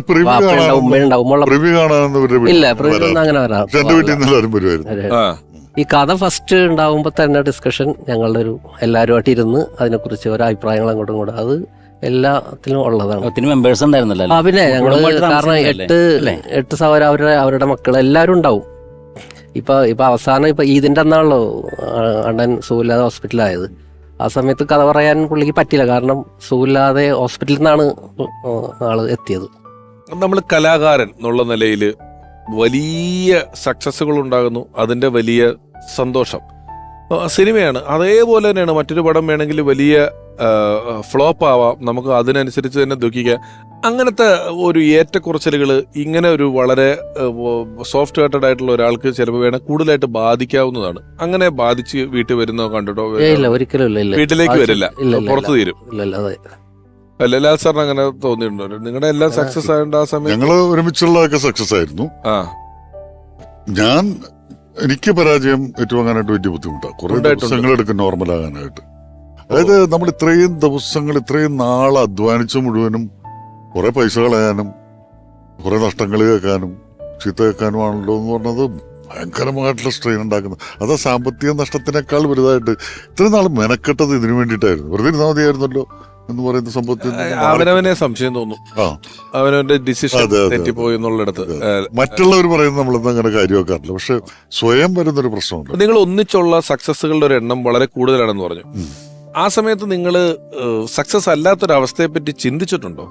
പ്രിവ്യൂ അങ്ങനെ വരാം. ഈ കഥ ഫസ്റ്റ് ഉണ്ടാവുമ്പോ തന്നെ ഡിസ്കഷൻ, ഞങ്ങളുടെ ഒരു എല്ലാവരുമായിട്ട് ഇരുന്ന് അതിനെക്കുറിച്ച് ഓരോ അഭിപ്രായങ്ങൾ അങ്ങോട്ടും ഇങ്ങോട്ടും, അത് എല്ലാത്തിലും ഉള്ളതാണ്. മെമ്പേഴ്സ് ഉണ്ടായിരുന്നല്ലോ. പിന്നെ ഞങ്ങള് കാരണം 8 സഹോദര, അവരുടെ മക്കൾ എല്ലാവരും ഉണ്ടാവും. ഇപ്പൊ അവസാനം ഈദിന്റെ അന്നാണല്ലോ അണ്ണൻ സുഖമില്ലാതെ ഹോസ്പിറ്റലായത്. ആ സമയത്ത് കഥ പറയാൻ പുള്ളിക്ക് പറ്റില്ല, കാരണം സുഖമില്ലാതെ ഹോസ്പിറ്റലിൽ നിന്നാണ് ആള് എത്തിയത്. നമ്മൾ കലാകാരൻ എന്നുള്ള നിലയിൽ വലിയ സക്സസ്സുകൾ ഉണ്ടാകുന്നു, അതിന്റെ വലിയ സന്തോഷം. സിനിമയാണ് അതേപോലെ തന്നെയാണ്. മറ്റൊരു പടം വേണമെങ്കിൽ വലിയ ഫ്ലോപ്പ് ആവാം, നമുക്ക് അതിനനുസരിച്ച് തന്നെ ദുഃഖിക്കാം. അങ്ങനത്തെ ഒരു ഏറ്റക്കുറച്ചിലുകൾ ഇങ്ങനെ ഒരു വളരെ സോഫ്റ്റ് ഹാർട്ടഡ് ആയിട്ടുള്ള ഒരാൾക്ക് ചിലപ്പോൾ വേണം കൂടുതലായിട്ട് ബാധിക്കാവുന്നതാണ്. അങ്ങനെ ബാധിച്ച് വീട്ടിൽ വരുന്നോ കണ്ടിട്ടോ? ഒരിക്കലും വീട്ടിലേക്ക് വരില്ല, പുറത്തു തീരും. ലാൽ സാറിന് അങ്ങനെ തോന്നിയിട്ടുണ്ടോ? നിങ്ങളുടെ എല്ലാം സക്സസ് ആയതുകൊണ്ട് ആ സമയത്ത് ഞങ്ങള് ഒരുമിച്ചുള്ളതൊക്കെ സക്സസ് ആയിരുന്നു. എനിക്ക് പരാജയം ഏറ്റുവാങ്ങാനായിട്ട് വലിയ ബുദ്ധിമുട്ടാണ്. കുറെ ദിവസങ്ങൾ എടുക്കും നോർമൽ ആകാനായിട്ട്. അതായത് നമ്മൾ ഇത്രയും ദിവസങ്ങൾ ഇത്രയും നാൾ അധ്വാനിച്ച മുഴുവനും കുറെ പൈസ കളയാനും കുറെ നഷ്ടങ്ങൾ കേൾക്കാനും ചീത്ത കേൾക്കാനുമാണല്ലോ എന്ന് പറഞ്ഞത് ഭയങ്കരമായിട്ടുള്ള സ്ട്രെയിൻ ഉണ്ടാക്കുന്നത്. അത് സാമ്പത്തിക നഷ്ടത്തിനേക്കാൾ വലുതായിട്ട് ഇത്രയും നാൾ മെനക്കെട്ടത് ഇതിനു വേണ്ടിയിട്ടായിരുന്നു. വെറുതെ ഇരുന്നാൽ മതിയായിരുന്നല്ലോ എന്ന് പറയുന്ന സംഭവത്തിൽ അവനവനെ സംശയം തോന്നും, അവനവന്റെ ഡിസിഷൻ തെറ്റിപ്പോയി എന്നുള്ളിടത്ത്. മറ്റുള്ളവർ പറയുന്നത് നമ്മളൊന്നും അങ്ങനെ കാര്യമാക്കാറില്ല, പക്ഷെ സ്വയം വരുന്നൊരു പ്രശ്നമുണ്ട്. നിങ്ങൾ ഒന്നിച്ചുള്ള സക്സസ്സുകളുടെ ഒരു എണ്ണം വളരെ കൂടുതലാണെന്ന് പറഞ്ഞു. ആ സമയത്ത് നിങ്ങൾ സക്സസ് അല്ലാത്തൊരവസ്ഥയെ പറ്റി ചിന്തിച്ചിട്ടുണ്ടോ?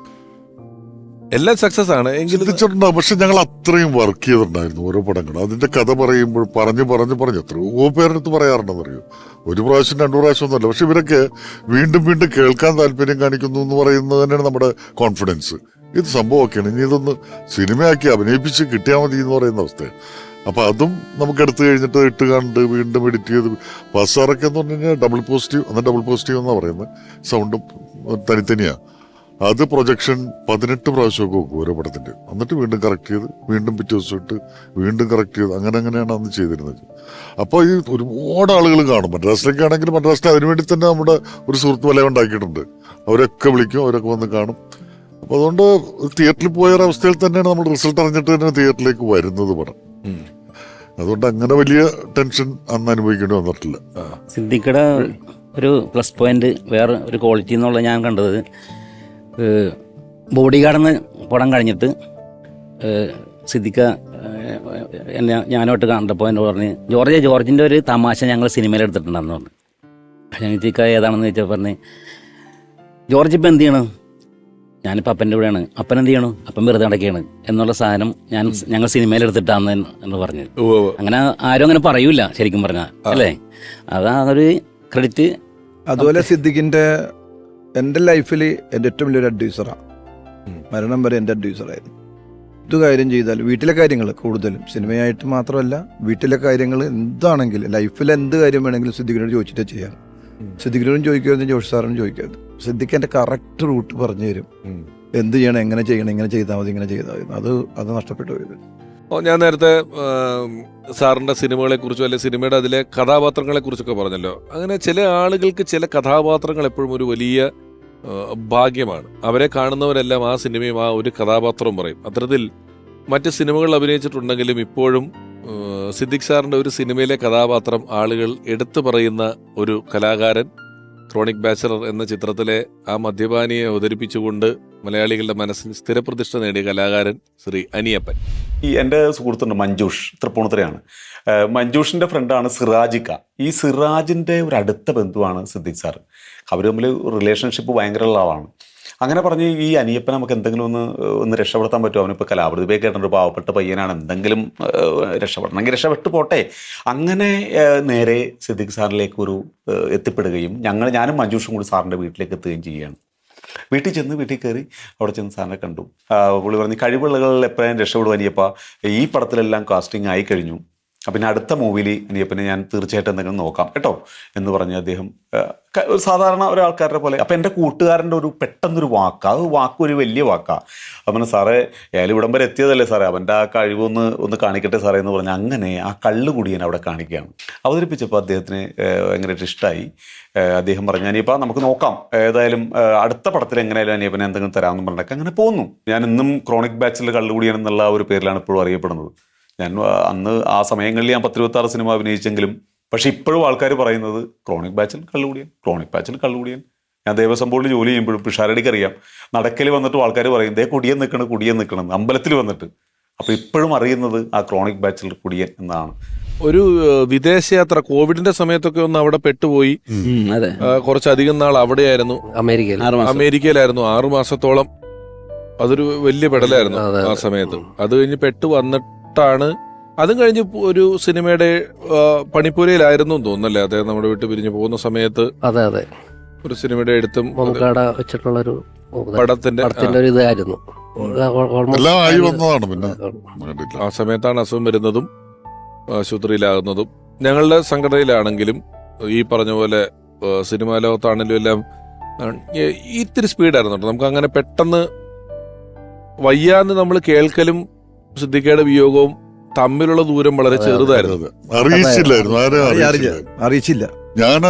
എല്ലാം സക്സസ് ആണ് എങ്കിലും ചിന്തിച്ചിട്ടുണ്ടാവും, പക്ഷെ ഞങ്ങൾ അത്രയും വർക്ക് ചെയ്തിട്ടുണ്ടായിരുന്നു ഓരോ പടങ്ങൾ. അതിന്റെ കഥ പറയുമ്പോൾ പറഞ്ഞു എത്രയോ പേരെടുത്ത് പറയാറുണ്ടെന്ന് അറിയോ. ഒരു പ്രാവശ്യം 2 പ്രാവശ്യം ഒന്നുമല്ല. പക്ഷെ ഇവരൊക്കെ വീണ്ടും വീണ്ടും കേൾക്കാൻ താല്പര്യം കാണിക്കുന്നു എന്ന് പറയുന്നത് തന്നെയാണ് നമ്മുടെ കോൺഫിഡൻസ്. ഇത് സംഭവമൊക്കെയാണ്, ഇനി ഇതൊന്ന് സിനിമയാക്കി അഭിനയിപ്പിച്ച് കിട്ടിയാൽ മതി എന്ന് പറയുന്ന അവസ്ഥയാണ്. അപ്പൊ അതും നമുക്ക് എടുത്തു കഴിഞ്ഞിട്ട് ഇട്ട് കണ്ട് വീണ്ടും എഡിറ്റ് ചെയ്ത് പാസ്സാറൊക്കെ എന്ന് പറഞ്ഞു കഴിഞ്ഞാൽ ഡബിൾ പോസിറ്റീവ് എന്നാ പറയുന്നത്. സൗണ്ടും തനിത്തനിയാണ്. അത് പ്രൊജക്ഷൻ 18 പ്രാവശ്യമൊക്കെ വെക്കും ഓരോ പടത്തിന്റെ. എന്നിട്ട് വീണ്ടും കറക്റ്റ് ചെയ്ത് വീണ്ടും പിറ്റേ ദിവസം ഇട്ട് വീണ്ടും കറക്റ്റ് ചെയ്ത് അങ്ങനെയാണ് അന്ന് ചെയ്തിരുന്നത്. അപ്പോൾ ഈ ഒരുപാട് ആളുകൾ കാണും. മദ്രാസിലേക്കാണെങ്കിൽ മദ്രാസിൽ അതിനുവേണ്ടി തന്നെ നമ്മുടെ ഒരു സുഹൃത്ത് വലയം ഉണ്ടാക്കിയിട്ടുണ്ട്. അവരൊക്കെ വിളിക്കും, അവരൊക്കെ വന്ന് കാണും. അപ്പോൾ അതുകൊണ്ട് തിയേറ്ററിൽ പോയ ഒരവസ്ഥയിൽ തന്നെയാണ് നമ്മൾ റിസൾട്ട് അറിഞ്ഞിട്ട് തന്നെ തിയേറ്ററിലേക്ക് വരുന്നത് പടം. അതുകൊണ്ട് അങ്ങനെ വലിയ ടെൻഷൻ അന്ന് അനുഭവിക്കേണ്ടി വന്നിട്ടില്ല. സിദ്ദിഖയുടെ ഒരു പ്ലസ് പോയിന്റ് വേറെ ഒരു ക്വാളിറ്റി എന്നുള്ള ഞാൻ കണ്ടത്, ബോഡി ഗാർഡെന്ന് പടം കഴിഞ്ഞിട്ട് സിദ്ദിഖ ഞാനോട്ട് കണ്ടപ്പോൾ എന്നോട് പറഞ്ഞ് ജോർജിൻ്റെ ഒരു തമാശ ഞങ്ങൾ സിനിമയിൽ എടുത്തിട്ടുണ്ടെന്ന് പറഞ്ഞു. ഞാൻ സിദ്ദിഖ ഏതാണെന്ന് ചോദിച്ചാൽ പറഞ്ഞ് ജോർജ് ഇപ്പം എന്ത് ചെയ്യണം, ഞാനിപ്പോൾ അപ്പൻ്റെ കൂടെയാണ്, അപ്പൻ എന്ത് ചെയ്യണം, അപ്പൻ വെറുതെ നടക്കുകയാണ് എന്നുള്ള സാധനം ഞങ്ങൾ സിനിമയിൽ എടുത്തിട്ടാന്ന് എന്ന് പറഞ്ഞത്. അങ്ങനെ ആരും അങ്ങനെ പറയൂല ശരിക്കും പറഞ്ഞാൽ, അല്ലേ? അതാ ഒരു ക്രെഡിറ്റ്. അതുപോലെ സിദ്ദിഖിന്റെ എൻ്റെ ലൈഫിൽ എൻ്റെ ഏറ്റവും വലിയൊരു അഡ്വൈസറാണ്. മരണം വരെ എൻ്റെ അഡ്വൈസറായിരുന്നു. എന്ത് കാര്യം ചെയ്താലും വീട്ടിലെ കാര്യങ്ങൾ കൂടുതലും സിനിമയായിട്ട് മാത്രമല്ല, വീട്ടിലെ കാര്യങ്ങൾ എന്താണെങ്കിലും ലൈഫിൽ എന്ത് കാര്യം വേണമെങ്കിലും സിദ്ദിഖിനോട് ചോദിച്ചിട്ടേ ചെയ്യാം. സിദ്ദിഖിനോടും ചോദിക്കരുത്, ജോഷ് സാറിനും ചോദിക്കരുത്. സിദ്ദിഖ് എൻ്റെ കറക്റ്റ് റൂട്ട് പറഞ്ഞു തരും. എന്ത് ചെയ്യണം, എങ്ങനെ ചെയ്യണം, ഇങ്ങനെ ചെയ്താൽ മതി, ഇങ്ങനെ ചെയ്താൽ മതി. അത് നഷ്ടപ്പെട്ടു പോയത്. ഞാൻ നേരത്തെ സാറിന്റെ സിനിമകളെ കുറിച്ചോ അല്ലെ സിനിമയുടെ അതിലെ കഥാപാത്രങ്ങളെ കുറിച്ചൊക്കെ പറഞ്ഞല്ലോ. അങ്ങനെ ചില ആളുകൾക്ക് ചില കഥാപാത്രങ്ങൾ എപ്പോഴും ഒരു വലിയ ഭാഗ്യമാണ്. അവരെ കാണുന്നവരെല്ലാം ആ സിനിമയും ആ ഒരു കഥാപാത്രവും പറയും. അത്തരത്തിൽ മറ്റ് സിനിമകളിൽ അഭിനയിച്ചിട്ടുണ്ടെങ്കിലും ഇപ്പോഴും സിദ്ദിഖ് സാറിന്റെ ഒരു സിനിമയിലെ കഥാപാത്രം ആളുകൾ എടുത്തു പറയുന്ന ഒരു കലാകാരൻ, ക്രോണിക് ബാച്ചലർ എന്ന ചിത്രത്തിലെ ആ മദ്യപാനിയെ അവതരിപ്പിച്ചുകൊണ്ട് മലയാളികളുടെ മനസ്സിൽ സ്ഥിരപ്രതിഷ്ഠ നേടിയ കലാകാരൻ ശ്രീ അനിയപ്പൻ. ഈ എൻ്റെ സുഹൃത്തുണ്ട് മഞ്ജൂഷ്, തൃപ്പൂണിത്തുറയാണ്. മഞ്ജൂഷിൻ്റെ ഫ്രണ്ടാണ് സിറാജിക്ക. ഈ സിറാജിൻ്റെ ഒരു അടുത്ത ബന്ധുവാണ് സിദ്ദിഖ് സാർ. അവർ തമ്മിൽ റിലേഷൻഷിപ്പ് ഭയങ്കരമുള്ള ആളാണ്. അങ്ങനെ പറഞ്ഞ് ഈ അനിയപ്പനെ നമുക്ക് എന്തെങ്കിലും ഒന്ന് രക്ഷപ്പെടുത്താൻ പറ്റുമോ? അവനിപ്പോൾ കലാപ്രതിഭയൊക്കെ ആയിട്ടുണ്ട്, പാവപ്പെട്ട പയ്യനാണ്, എന്തെങ്കിലും രക്ഷപ്പെടണമെങ്കിൽ രക്ഷപ്പെട്ടു പോട്ടെ. അങ്ങനെ നേരെ സിദ്ദിഖ് സാറിലേക്ക് ഒരു എത്തിപ്പെടുകയും ഞാനും മഞ്ജൂഷും കൂടി സാറിൻ്റെ വീട്ടിലേക്ക് എത്തുകയും ചെയ്യുകയാണ്. വീട്ടിൽ കയറി അവിടെ ചെന്ന് സാറിനെ കണ്ടു. പുള്ളി പറഞ്ഞ് കഴിവുള്ളകൾ എപ്പോഴും രക്ഷപ്പെടും അനിയപ്പ, ഈ പടത്തിലെല്ലാം കാസ്റ്റിംഗ് ആയി കഴിഞ്ഞു, പിന്നെ അടുത്ത മൂവിയിൽ അനിയപ്പനെ ഞാൻ തീർച്ചയായിട്ടും എന്തെങ്കിലും നോക്കാം കേട്ടോ എന്ന് പറഞ്ഞ് അദ്ദേഹം ഒരു സാധാരണ ഒരാൾക്കാരുടെ പോലെ. അപ്പം എൻ്റെ കൂട്ടുകാരൻ്റെ ഒരു പെട്ടെന്നൊരു വാക്ക് ഒരു വലിയ വാക്കാണ്. അപ്പം സാറേ അയാൾ ഇവിടം വരെ എത്തിയതല്ലേ സാറേ, അവൻ്റെ ആ കഴിവൊന്ന് കാണിക്കട്ടെ സാറേ എന്ന് പറഞ്ഞ് അങ്ങനെ ആ കള്ളുകുടിയൻ അവിടെ കാണിക്കുകയാണ്. അവതരിപ്പിച്ചപ്പോൾ അദ്ദേഹത്തിന് ഭയങ്കരമായിട്ട് ഇഷ്ടമായി. അദ്ദേഹം പറഞ്ഞു അനിയപ്പ നമുക്ക് നോക്കാം, ഏതായാലും അടുത്ത പടത്തിൽ എങ്ങനെയായാലും അനിയപ്പനെ എന്തെങ്കിലും തരാമെന്ന് പറഞ്ഞിട്ടൊക്കെ അങ്ങനെ പോന്നു. ഞാൻ ഇന്നും ക്രോണിക് ബാച്ചിൽ കള്ളുകുടിയൻ എന്നുള്ള ഒരു പേരിലാണ് ഇപ്പോഴും അറിയപ്പെടുന്നത്. ഞാൻ അന്ന് ആ സമയങ്ങളിൽ ഞാൻ 10-26 സിനിമ അഭിനയിച്ചെങ്കിലും പക്ഷെ ഇപ്പോഴും ആൾക്കാർ പറയുന്നത് ക്രോണിക് ബാച്ചിൽ കള്ളുകുടിയൻ. ഞാൻ ദേവസ്വം ബോർഡിൽ ജോലി ചെയ്യുമ്പോഴും പിഷാരടിക്കറിയാം, നടക്കൽ വന്നിട്ട് ആൾക്കാർ പറയും ദേ കുടിയൻ നിൽക്കണം അമ്പലത്തിൽ വന്നിട്ട്. അപ്പോൾ ഇപ്പോഴും അറിയുന്നത് ആ ക്രോണിക് ബാച്ചിൽ കുടിയൻ എന്നാണ്. ഒരു വിദേശയാത്ര കോവിഡിന്റെ സമയത്തൊക്കെ ഒന്ന് അവിടെ പെട്ടുപോയി. കുറച്ചധികം നാൾ അവിടെയായിരുന്നു, അമേരിക്കയിലായിരുന്നു 6 മാസത്തോളം. അതൊരു വലിയ പെടലായിരുന്നു ആ സമയത്ത്. അത് കഴിഞ്ഞ് പെട്ടു വന്നിട്ടാണ്, അതും കഴിഞ്ഞ് ഒരു സിനിമയുടെ പണിപ്പുരയിലായിരുന്നു തോന്നുന്നല്ലേ അദ്ദേഹം നമ്മുടെ വീട്ടിൽ പിരിഞ്ഞു പോകുന്ന സമയത്ത്. അതെ ഒരു സിനിമയുടെ എഴുത്തും വെച്ചിട്ടുള്ളൊരു പടത്തിന്റെ ഒരു ഇതായിരുന്നു. ആ സമയത്താണ് അസുഖം വരുന്നതും ആശുപത്രിയിലാകുന്നതും. ഞങ്ങളുടെ സംഘടനയിലാണെങ്കിലും ഈ പറഞ്ഞ പോലെ സിനിമാ ലോകത്താണെങ്കിലും എല്ലാം ഇത്തിരി സ്പീഡായിരുന്നു കേട്ടോ. നമുക്ക് അങ്ങനെ പെട്ടെന്ന് വയ്യാന്ന് നമ്മൾ കേൾക്കലും സിദ്ദിഖയുടെ വിയോഗവും തമ്മിലുള്ള ദൂരം വളരെ ചെറുതായിരുന്നു. അറിയിച്ചില്ല. ഞാൻ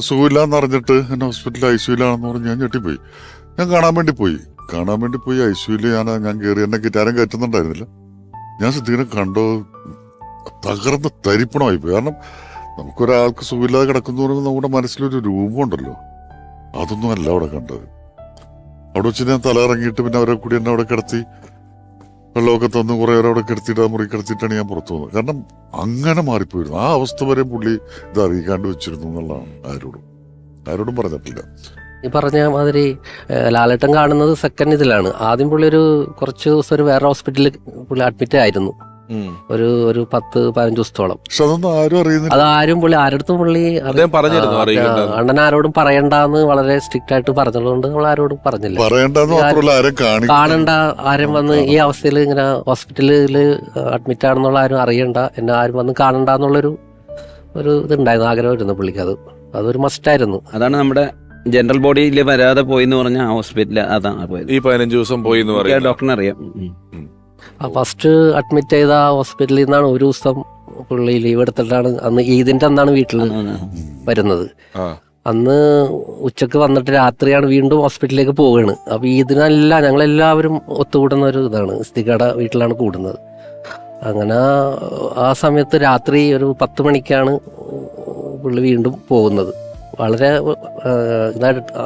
സുഖമില്ലാന്ന് അറിഞ്ഞിട്ട് എന്നെ ഹോസ്പിറ്റലിൽ ഐസിയുലാണെന്ന് പറഞ്ഞ് ഞാൻ ഞെട്ടിപ്പോയി. ഞാൻ കാണാൻ വേണ്ടി പോയി ഐസിയുല് ഞാൻ കയറി, എന്നെ ആരും കയറ്റുന്നുണ്ടായിരുന്നില്ല. ഞാൻ സിദ്ദീഖിനെ കണ്ടോ തകർന്ന് തരിപ്പണമായി പോയി. കാരണം നമുക്കൊരാൾക്ക് സുഖമില്ലാതെ കിടക്കുന്നു പറയുമ്പോൾ നമ്മുടെ മനസ്സിലൊരു രൂപമുണ്ടല്ലോ, അതൊന്നും അല്ല അവിടെ കണ്ടത്. അവിടെ വെച്ച് ഞാൻ തല ഇറങ്ങിയിട്ട് പിന്നെ അവരെ കൂടി എന്നെ അവിടെ കിടത്തി, വെള്ളമൊക്കെ തന്ന് കുറേ നേരം അവിടെ കിടത്തിയിട്ട് ആ മുറി കിടത്തിയിട്ടാണ് ഞാൻ പുറത്തു പോകുന്നത്. കാരണം അങ്ങനെ മാറിപ്പോയിരുന്നു. ആ അവസ്ഥ വരെ പുള്ളി ഇത് അറിയിക്കാണ്ട് വെച്ചിരുന്നു എന്നുള്ളതാണ്. ആരോടും പറഞ്ഞിട്ടില്ല. ഈ പറഞ്ഞ മാതിരി ലാലേട്ടൻ കാണുന്നത് സെക്കൻഡ് ഇതിലാണ്. ആദ്യം പുള്ളി കുറച്ച് ദിവസം ഒരു വേറെ ഹോസ്പിറ്റലിൽ പുള്ളി അഡ്മിറ്റ് ആയിരുന്നു, ഒരു 10-15 ദിവസത്തോളം. പക്ഷെ അതൊന്നും ആരും അറിയുന്നില്ല. അതാരും ആരടുത്തും പുള്ളി അണ്ണൻ ആരോടും പറയണ്ടെന്ന് വളരെ സ്ട്രിക്റ്റ് ആയിട്ട് പറഞ്ഞതുകൊണ്ട് നമ്മൾ ആരോടും പറഞ്ഞില്ല. കാണണ്ട, ആരും വന്ന് ഈ അവസ്ഥയിൽ ഇങ്ങനെ ഹോസ്പിറ്റലിൽ അഡ്മിറ്റ് ആണെന്നുള്ള ആരും അറിയണ്ട, എന്നെ ആരും വന്ന് കാണണ്ട എന്നുള്ളൊരു ഇതുണ്ടായിരുന്നു, ആഗ്രഹമായിരുന്നു പുള്ളിക്ക്. അതൊരു മസ്റ്റായിരുന്നു. അതാണ് നമ്മുടെ ജനറൽ ബോഡിയിൽ വരാതെ പോയി എന്ന് പറഞ്ഞ ഹോസ്പിറ്റലിൽ അതാണ് പോയത്. ഈ 15 ദിവസം പോയി എന്ന് പറയാം, ഡോക്ടറിനെ അറിയാം. ഫസ്റ്റ് അഡ്മിറ്റ് ചെയ്ത ഹോസ്പിറ്റലിൽ നിന്നാണ് ഒരു ദിവസം പുള്ളി ലീവ് എടുത്തിട്ടാണ് അന്ന് ഈദിന്റെ അന്നാണ് വീട്ടിൽ വരുന്നത്. അന്ന് ഉച്ചക്ക് വന്നിട്ട് രാത്രിയാണ് വീണ്ടും ഹോസ്പിറ്റലിലേക്ക് പോവുകയാണ്. അപ്പൊ ഈദിനല്ല ഞങ്ങളെല്ലാവരും ഒത്തുകൂടുന്ന ഒരു ഇതാണ്, സിദ്ദീഖയുടെ വീട്ടിലാണ് കൂടുന്നത്. അങ്ങനെ ആ സമയത്ത് രാത്രി ഒരു 10 മണിക്കാണ് പുള്ളി വീണ്ടും പോകുന്നത്.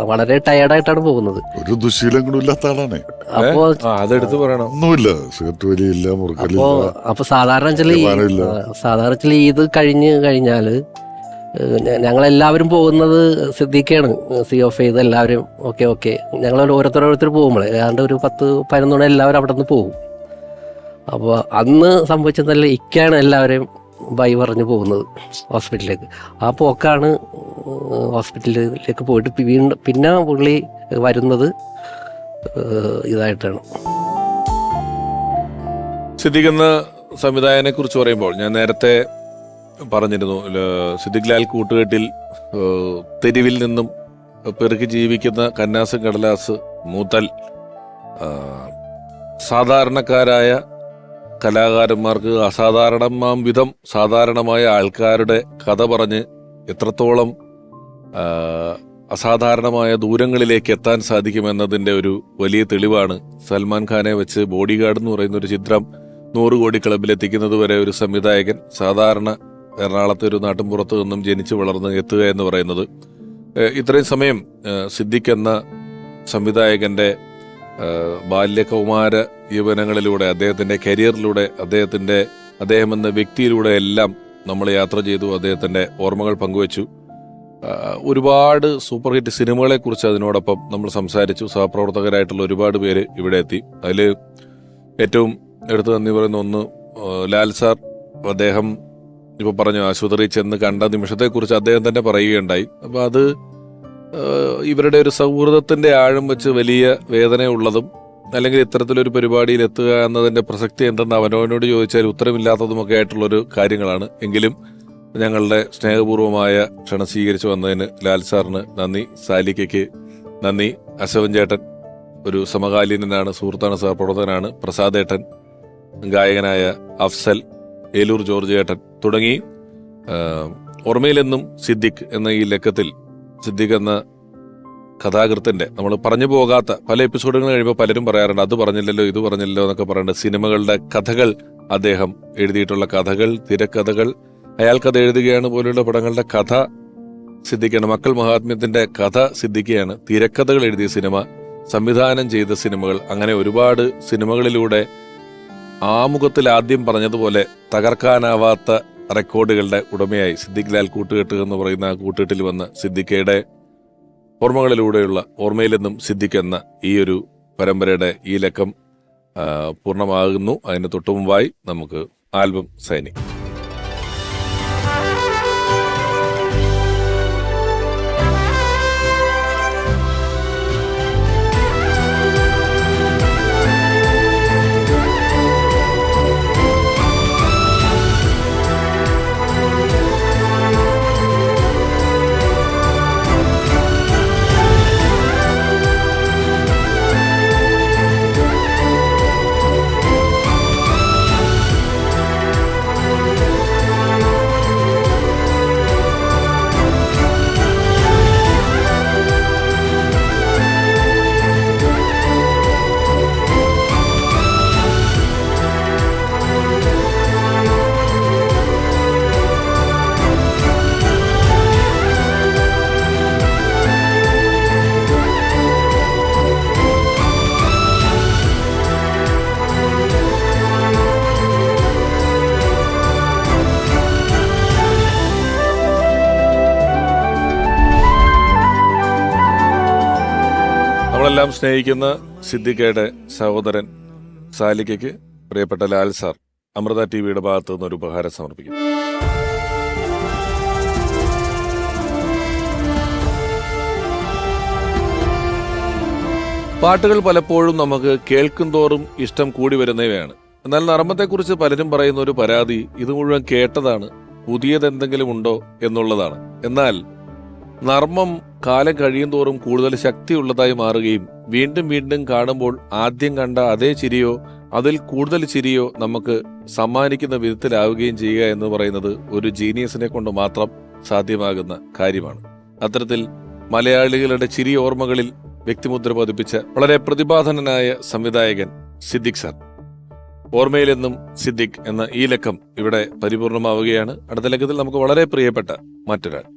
വളരെ ടയേർഡായിട്ടാണ് പോകുന്നത്. ഒരു ദുശീലങ്ങളും ഇല്ലാത്ത ആളാണ്. അപ്പോ അതെടുത്ത് പറയണം, ഒന്നുമില്ല, സിഗരറ്റ് വലിയില്ല, മുറുക്കലില്ല. അപ്പൊ സാധാരണ ഇത് കഴിഞ്ഞാല് ഞങ്ങളെല്ലാവരും പോകുന്നത് സിദ്ദീഖാണ്, COF ചെയ്ത് എല്ലാവരും ഓക്കെ ഞങ്ങൾ ഓരോരുത്തർ പോകുമ്പോഴേ ഏതാണ്ട് ഒരു 10-11 മണി എല്ലാവരും അവിടെ നിന്ന് പോകും. അപ്പോൾ അന്ന് സംഭവിച്ചതല്ല, ഇക്കാണ് എല്ലാവരെയും ബൈ പറഞ്ഞു പോകുന്നത് ഹോസ്പിറ്റലിലേക്ക്. ആ പോക്കാണ് ഹോസ്പിറ്റലിലേക്ക് പോയിട്ട് പിന്നെ പുള്ളി വരുന്നത് ഇതായിട്ടാണ്. സിദ്ദീഖ് എന്ന സംവിധായകനെ കുറിച്ച് പറയുമ്പോൾ ഞാൻ നേരത്തെ പറഞ്ഞിരുന്നു, സിദ്ദീഖ് ലാൽ കൂട്ടുകെട്ടിൽ തെരുവിൽ നിന്നും പെറുക്കി ജീവിക്കുന്ന കന്നാസ് കടലാസ് മുതൽ സാധാരണക്കാരായ കലാകാരന്മാർക്ക് അസാധാരണമാം വിധം സാധാരണമായ ആൾക്കാരുടെ കഥ പറഞ്ഞ് എത്രത്തോളം അസാധാരണമായ ദൂരങ്ങളിലേക്ക് എത്താൻ സാധിക്കുമെന്നതിൻ്റെ ഒരു വലിയ തെളിവാണ് സൽമാൻ ഖാനെ വെച്ച് ബോഡി ഗാർഡ് എന്ന് പറയുന്ന ഒരു ചിത്രം 100 കോടി ക്ലബിലെത്തിക്കുന്നത് വരെ ഒരു സംവിധായകൻ സാധാരണ എറണാകുളത്തെ ഒരു നാട്ടിൻപുറത്ത് നിന്നും ജനിച്ചു വളർന്ന് എത്തുക എന്ന് പറയുന്നത്. ഇത്രയും സമയം സിദ്ദീഖ് എന്ന സംവിധായകന്റെ ബാല്യകൗമാര യൗവനങ്ങളിലൂടെ, അദ്ദേഹത്തിന്റെ കരിയറിലൂടെ, അദ്ദേഹം എന്ന വ്യക്തിയിലൂടെ എല്ലാം നമ്മൾ യാത്ര ചെയ്തു, അദ്ദേഹത്തിന്റെ ഓർമ്മകൾ പങ്കുവച്ചു. ഒരുപാട് സൂപ്പർ ഹിറ്റ് സിനിമകളെ കുറിച്ച് അതിനോടൊപ്പം നമ്മൾ സംസാരിച്ചു. സഹപ്രവർത്തകരായിട്ടുള്ള ഒരുപാട് പേര് ഇവിടെ എത്തി. അതിൽ ഏറ്റവും എടുത്തു നന്ദി പറയുന്ന ഒന്ന് ലാൽ സാർ. അദ്ദേഹം ഇപ്പോൾ പറഞ്ഞു, ആശുപത്രിയിൽ ചെന്ന് കണ്ട നിമിഷത്തെക്കുറിച്ച് അദ്ദേഹം തന്നെ പറയുകയുണ്ടായി. അപ്പോൾ അത് ഇവരുടെ ഒരു സൗഹൃദത്തിന്റെ ആഴം വെച്ച് വലിയ വേദനയുള്ളതും, അല്ലെങ്കിൽ ഇത്തരത്തിലൊരു പരിപാടിയിൽ എത്തുക എന്നതിന്റെ പ്രസക്തി എന്തെന്ന് അവനവനോട് ചോദിച്ചാൽ ഉത്തരമില്ലാത്തതുമൊക്കെ ആയിട്ടുള്ളൊരു കാര്യങ്ങളാണ്. എങ്കിലും ഞങ്ങളുടെ സ്നേഹപൂർവമായ ക്ഷണം സ്വീകരിച്ചു വന്നതിന് ലാൽ സാറിന് നന്ദി, സാലിക്കയ്ക്ക് നന്ദി, അശോകൻ ചേട്ടൻ ഒരു സമകാലീനനാണ്, സുഹൃത്താണ്, സഹപ്രവർത്തകനാണ്, പ്രസാദേട്ടൻ, ഗായകനായ അഫ്സൽ, ഏലൂർ ജോർജ് ചേട്ടൻ തുടങ്ങി ഓർമ്മയിലെന്നും സിദ്ദീഖ് എന്ന ഈ ലക്കത്തിൽ സിദ്ദീഖ് എന്ന കഥാകൃത്തിന്റെ നമ്മൾ പറഞ്ഞു പോകാത്ത പല എപ്പിസോഡുകൾ കഴിയുമ്പോൾ പലരും പറയാറുണ്ട്, അത് പറഞ്ഞില്ലല്ലോ ഇത് പറഞ്ഞില്ലല്ലോ എന്നൊക്കെ പറയുന്നത്. സിനിമകളുടെ കഥകൾ, അദ്ദേഹം എഴുതിയിട്ടുള്ള കഥകൾ, തിരക്കഥകൾ, അയാൾക്കഥ എഴുതുകയാണ് പോലെയുള്ള പടങ്ങളുടെ കഥ സിദ്ദീഖാണ്. മക്കൾ മഹാത്മ്യത്തിന്റെ കഥ സിദ്ദീഖാണ്. തിരക്കഥകൾ എഴുതിയ സിനിമ, സംവിധാനം ചെയ്ത സിനിമകൾ, അങ്ങനെ ഒരുപാട് സിനിമകളിലൂടെ ആമുഖത്തിൽ ആദ്യം പറഞ്ഞതുപോലെ തകർക്കാനാവാത്ത റെക്കോർഡുകളുടെ ഉടമയായി സിദ്ദീഖ് ലാൽ കൂട്ടുകെട്ട് എന്ന് പറയുന്ന ആ കൂട്ടുകെട്ടിൽ വന്ന് സിദ്ദീഖയുടെ ഓർമ്മകളിലൂടെയുള്ള ഓർമ്മയിലെന്നും സിദ്ദീഖ് എന്ന ഈ ഒരു പരമ്പരയുടെ ഈ ലക്കം പൂർണ്ണമാകുന്നു. അതിന് തൊട്ടുമുമ്പായി നമുക്ക് ആൽബം സൈനിങ്. നമ്മളെല്ലാം സ്നേഹിക്കുന്ന സിദ്ദിഖയുടെ സഹോദരൻ സാലിക്കയ്ക്ക് പ്രിയപ്പെട്ട ലാൽ സാർ അമൃത ടിവിയുടെ ഭാഗത്തു നിന്ന് ഒരു ഉപഹാരം സമർപ്പിക്കും. പാട്ടുകൾ പലപ്പോഴും നമുക്ക് കേൾക്കും തോറും ഇഷ്ടം കൂടി വരുന്നവയാണ്. എന്നാൽ നർമ്മത്തെക്കുറിച്ച് പലരും പറയുന്ന ഒരു പരാതി ഇത് മുഴുവൻ കേട്ടതാണ്, പുതിയതെന്തെങ്കിലും ഉണ്ടോ എന്നുള്ളതാണ്. എന്നാൽ നർമ്മം കാലം കഴിയും തോറും കൂടുതൽ ശക്തിയുള്ളതായി മാറുകയും വീണ്ടും വീണ്ടും കാണുമ്പോൾ ആദ്യം കണ്ട അതേ ചിരിയോ അതിൽ കൂടുതൽ ചിരിയോ നമുക്ക് സമ്മാനിക്കുന്ന വിധത്തിലാവുകയും ചെയ്യുക എന്ന് പറയുന്നത് ഒരു ജീനിയസിനെ കൊണ്ട് മാത്രം സാധ്യമാകുന്ന കാര്യമാണ്. അത്തരത്തിൽ മലയാളികളുടെ ചിരി ഓർമ്മകളിൽ വ്യക്തിമുദ്ര പതിപ്പിച്ച വളരെ പ്രതിഭാധനനായ സംവിധായകൻ സിദ്ദിഖ് സാർ. ഓർമ്മയിലെന്നും സിദ്ദിഖ് എന്ന ഈ ലക്കം ഇവിടെ പരിപൂർണമാവുകയാണ്. അടുത്ത ലക്കത്തിൽ നമുക്ക് വളരെ പ്രിയപ്പെട്ട മറ്റൊരാൾ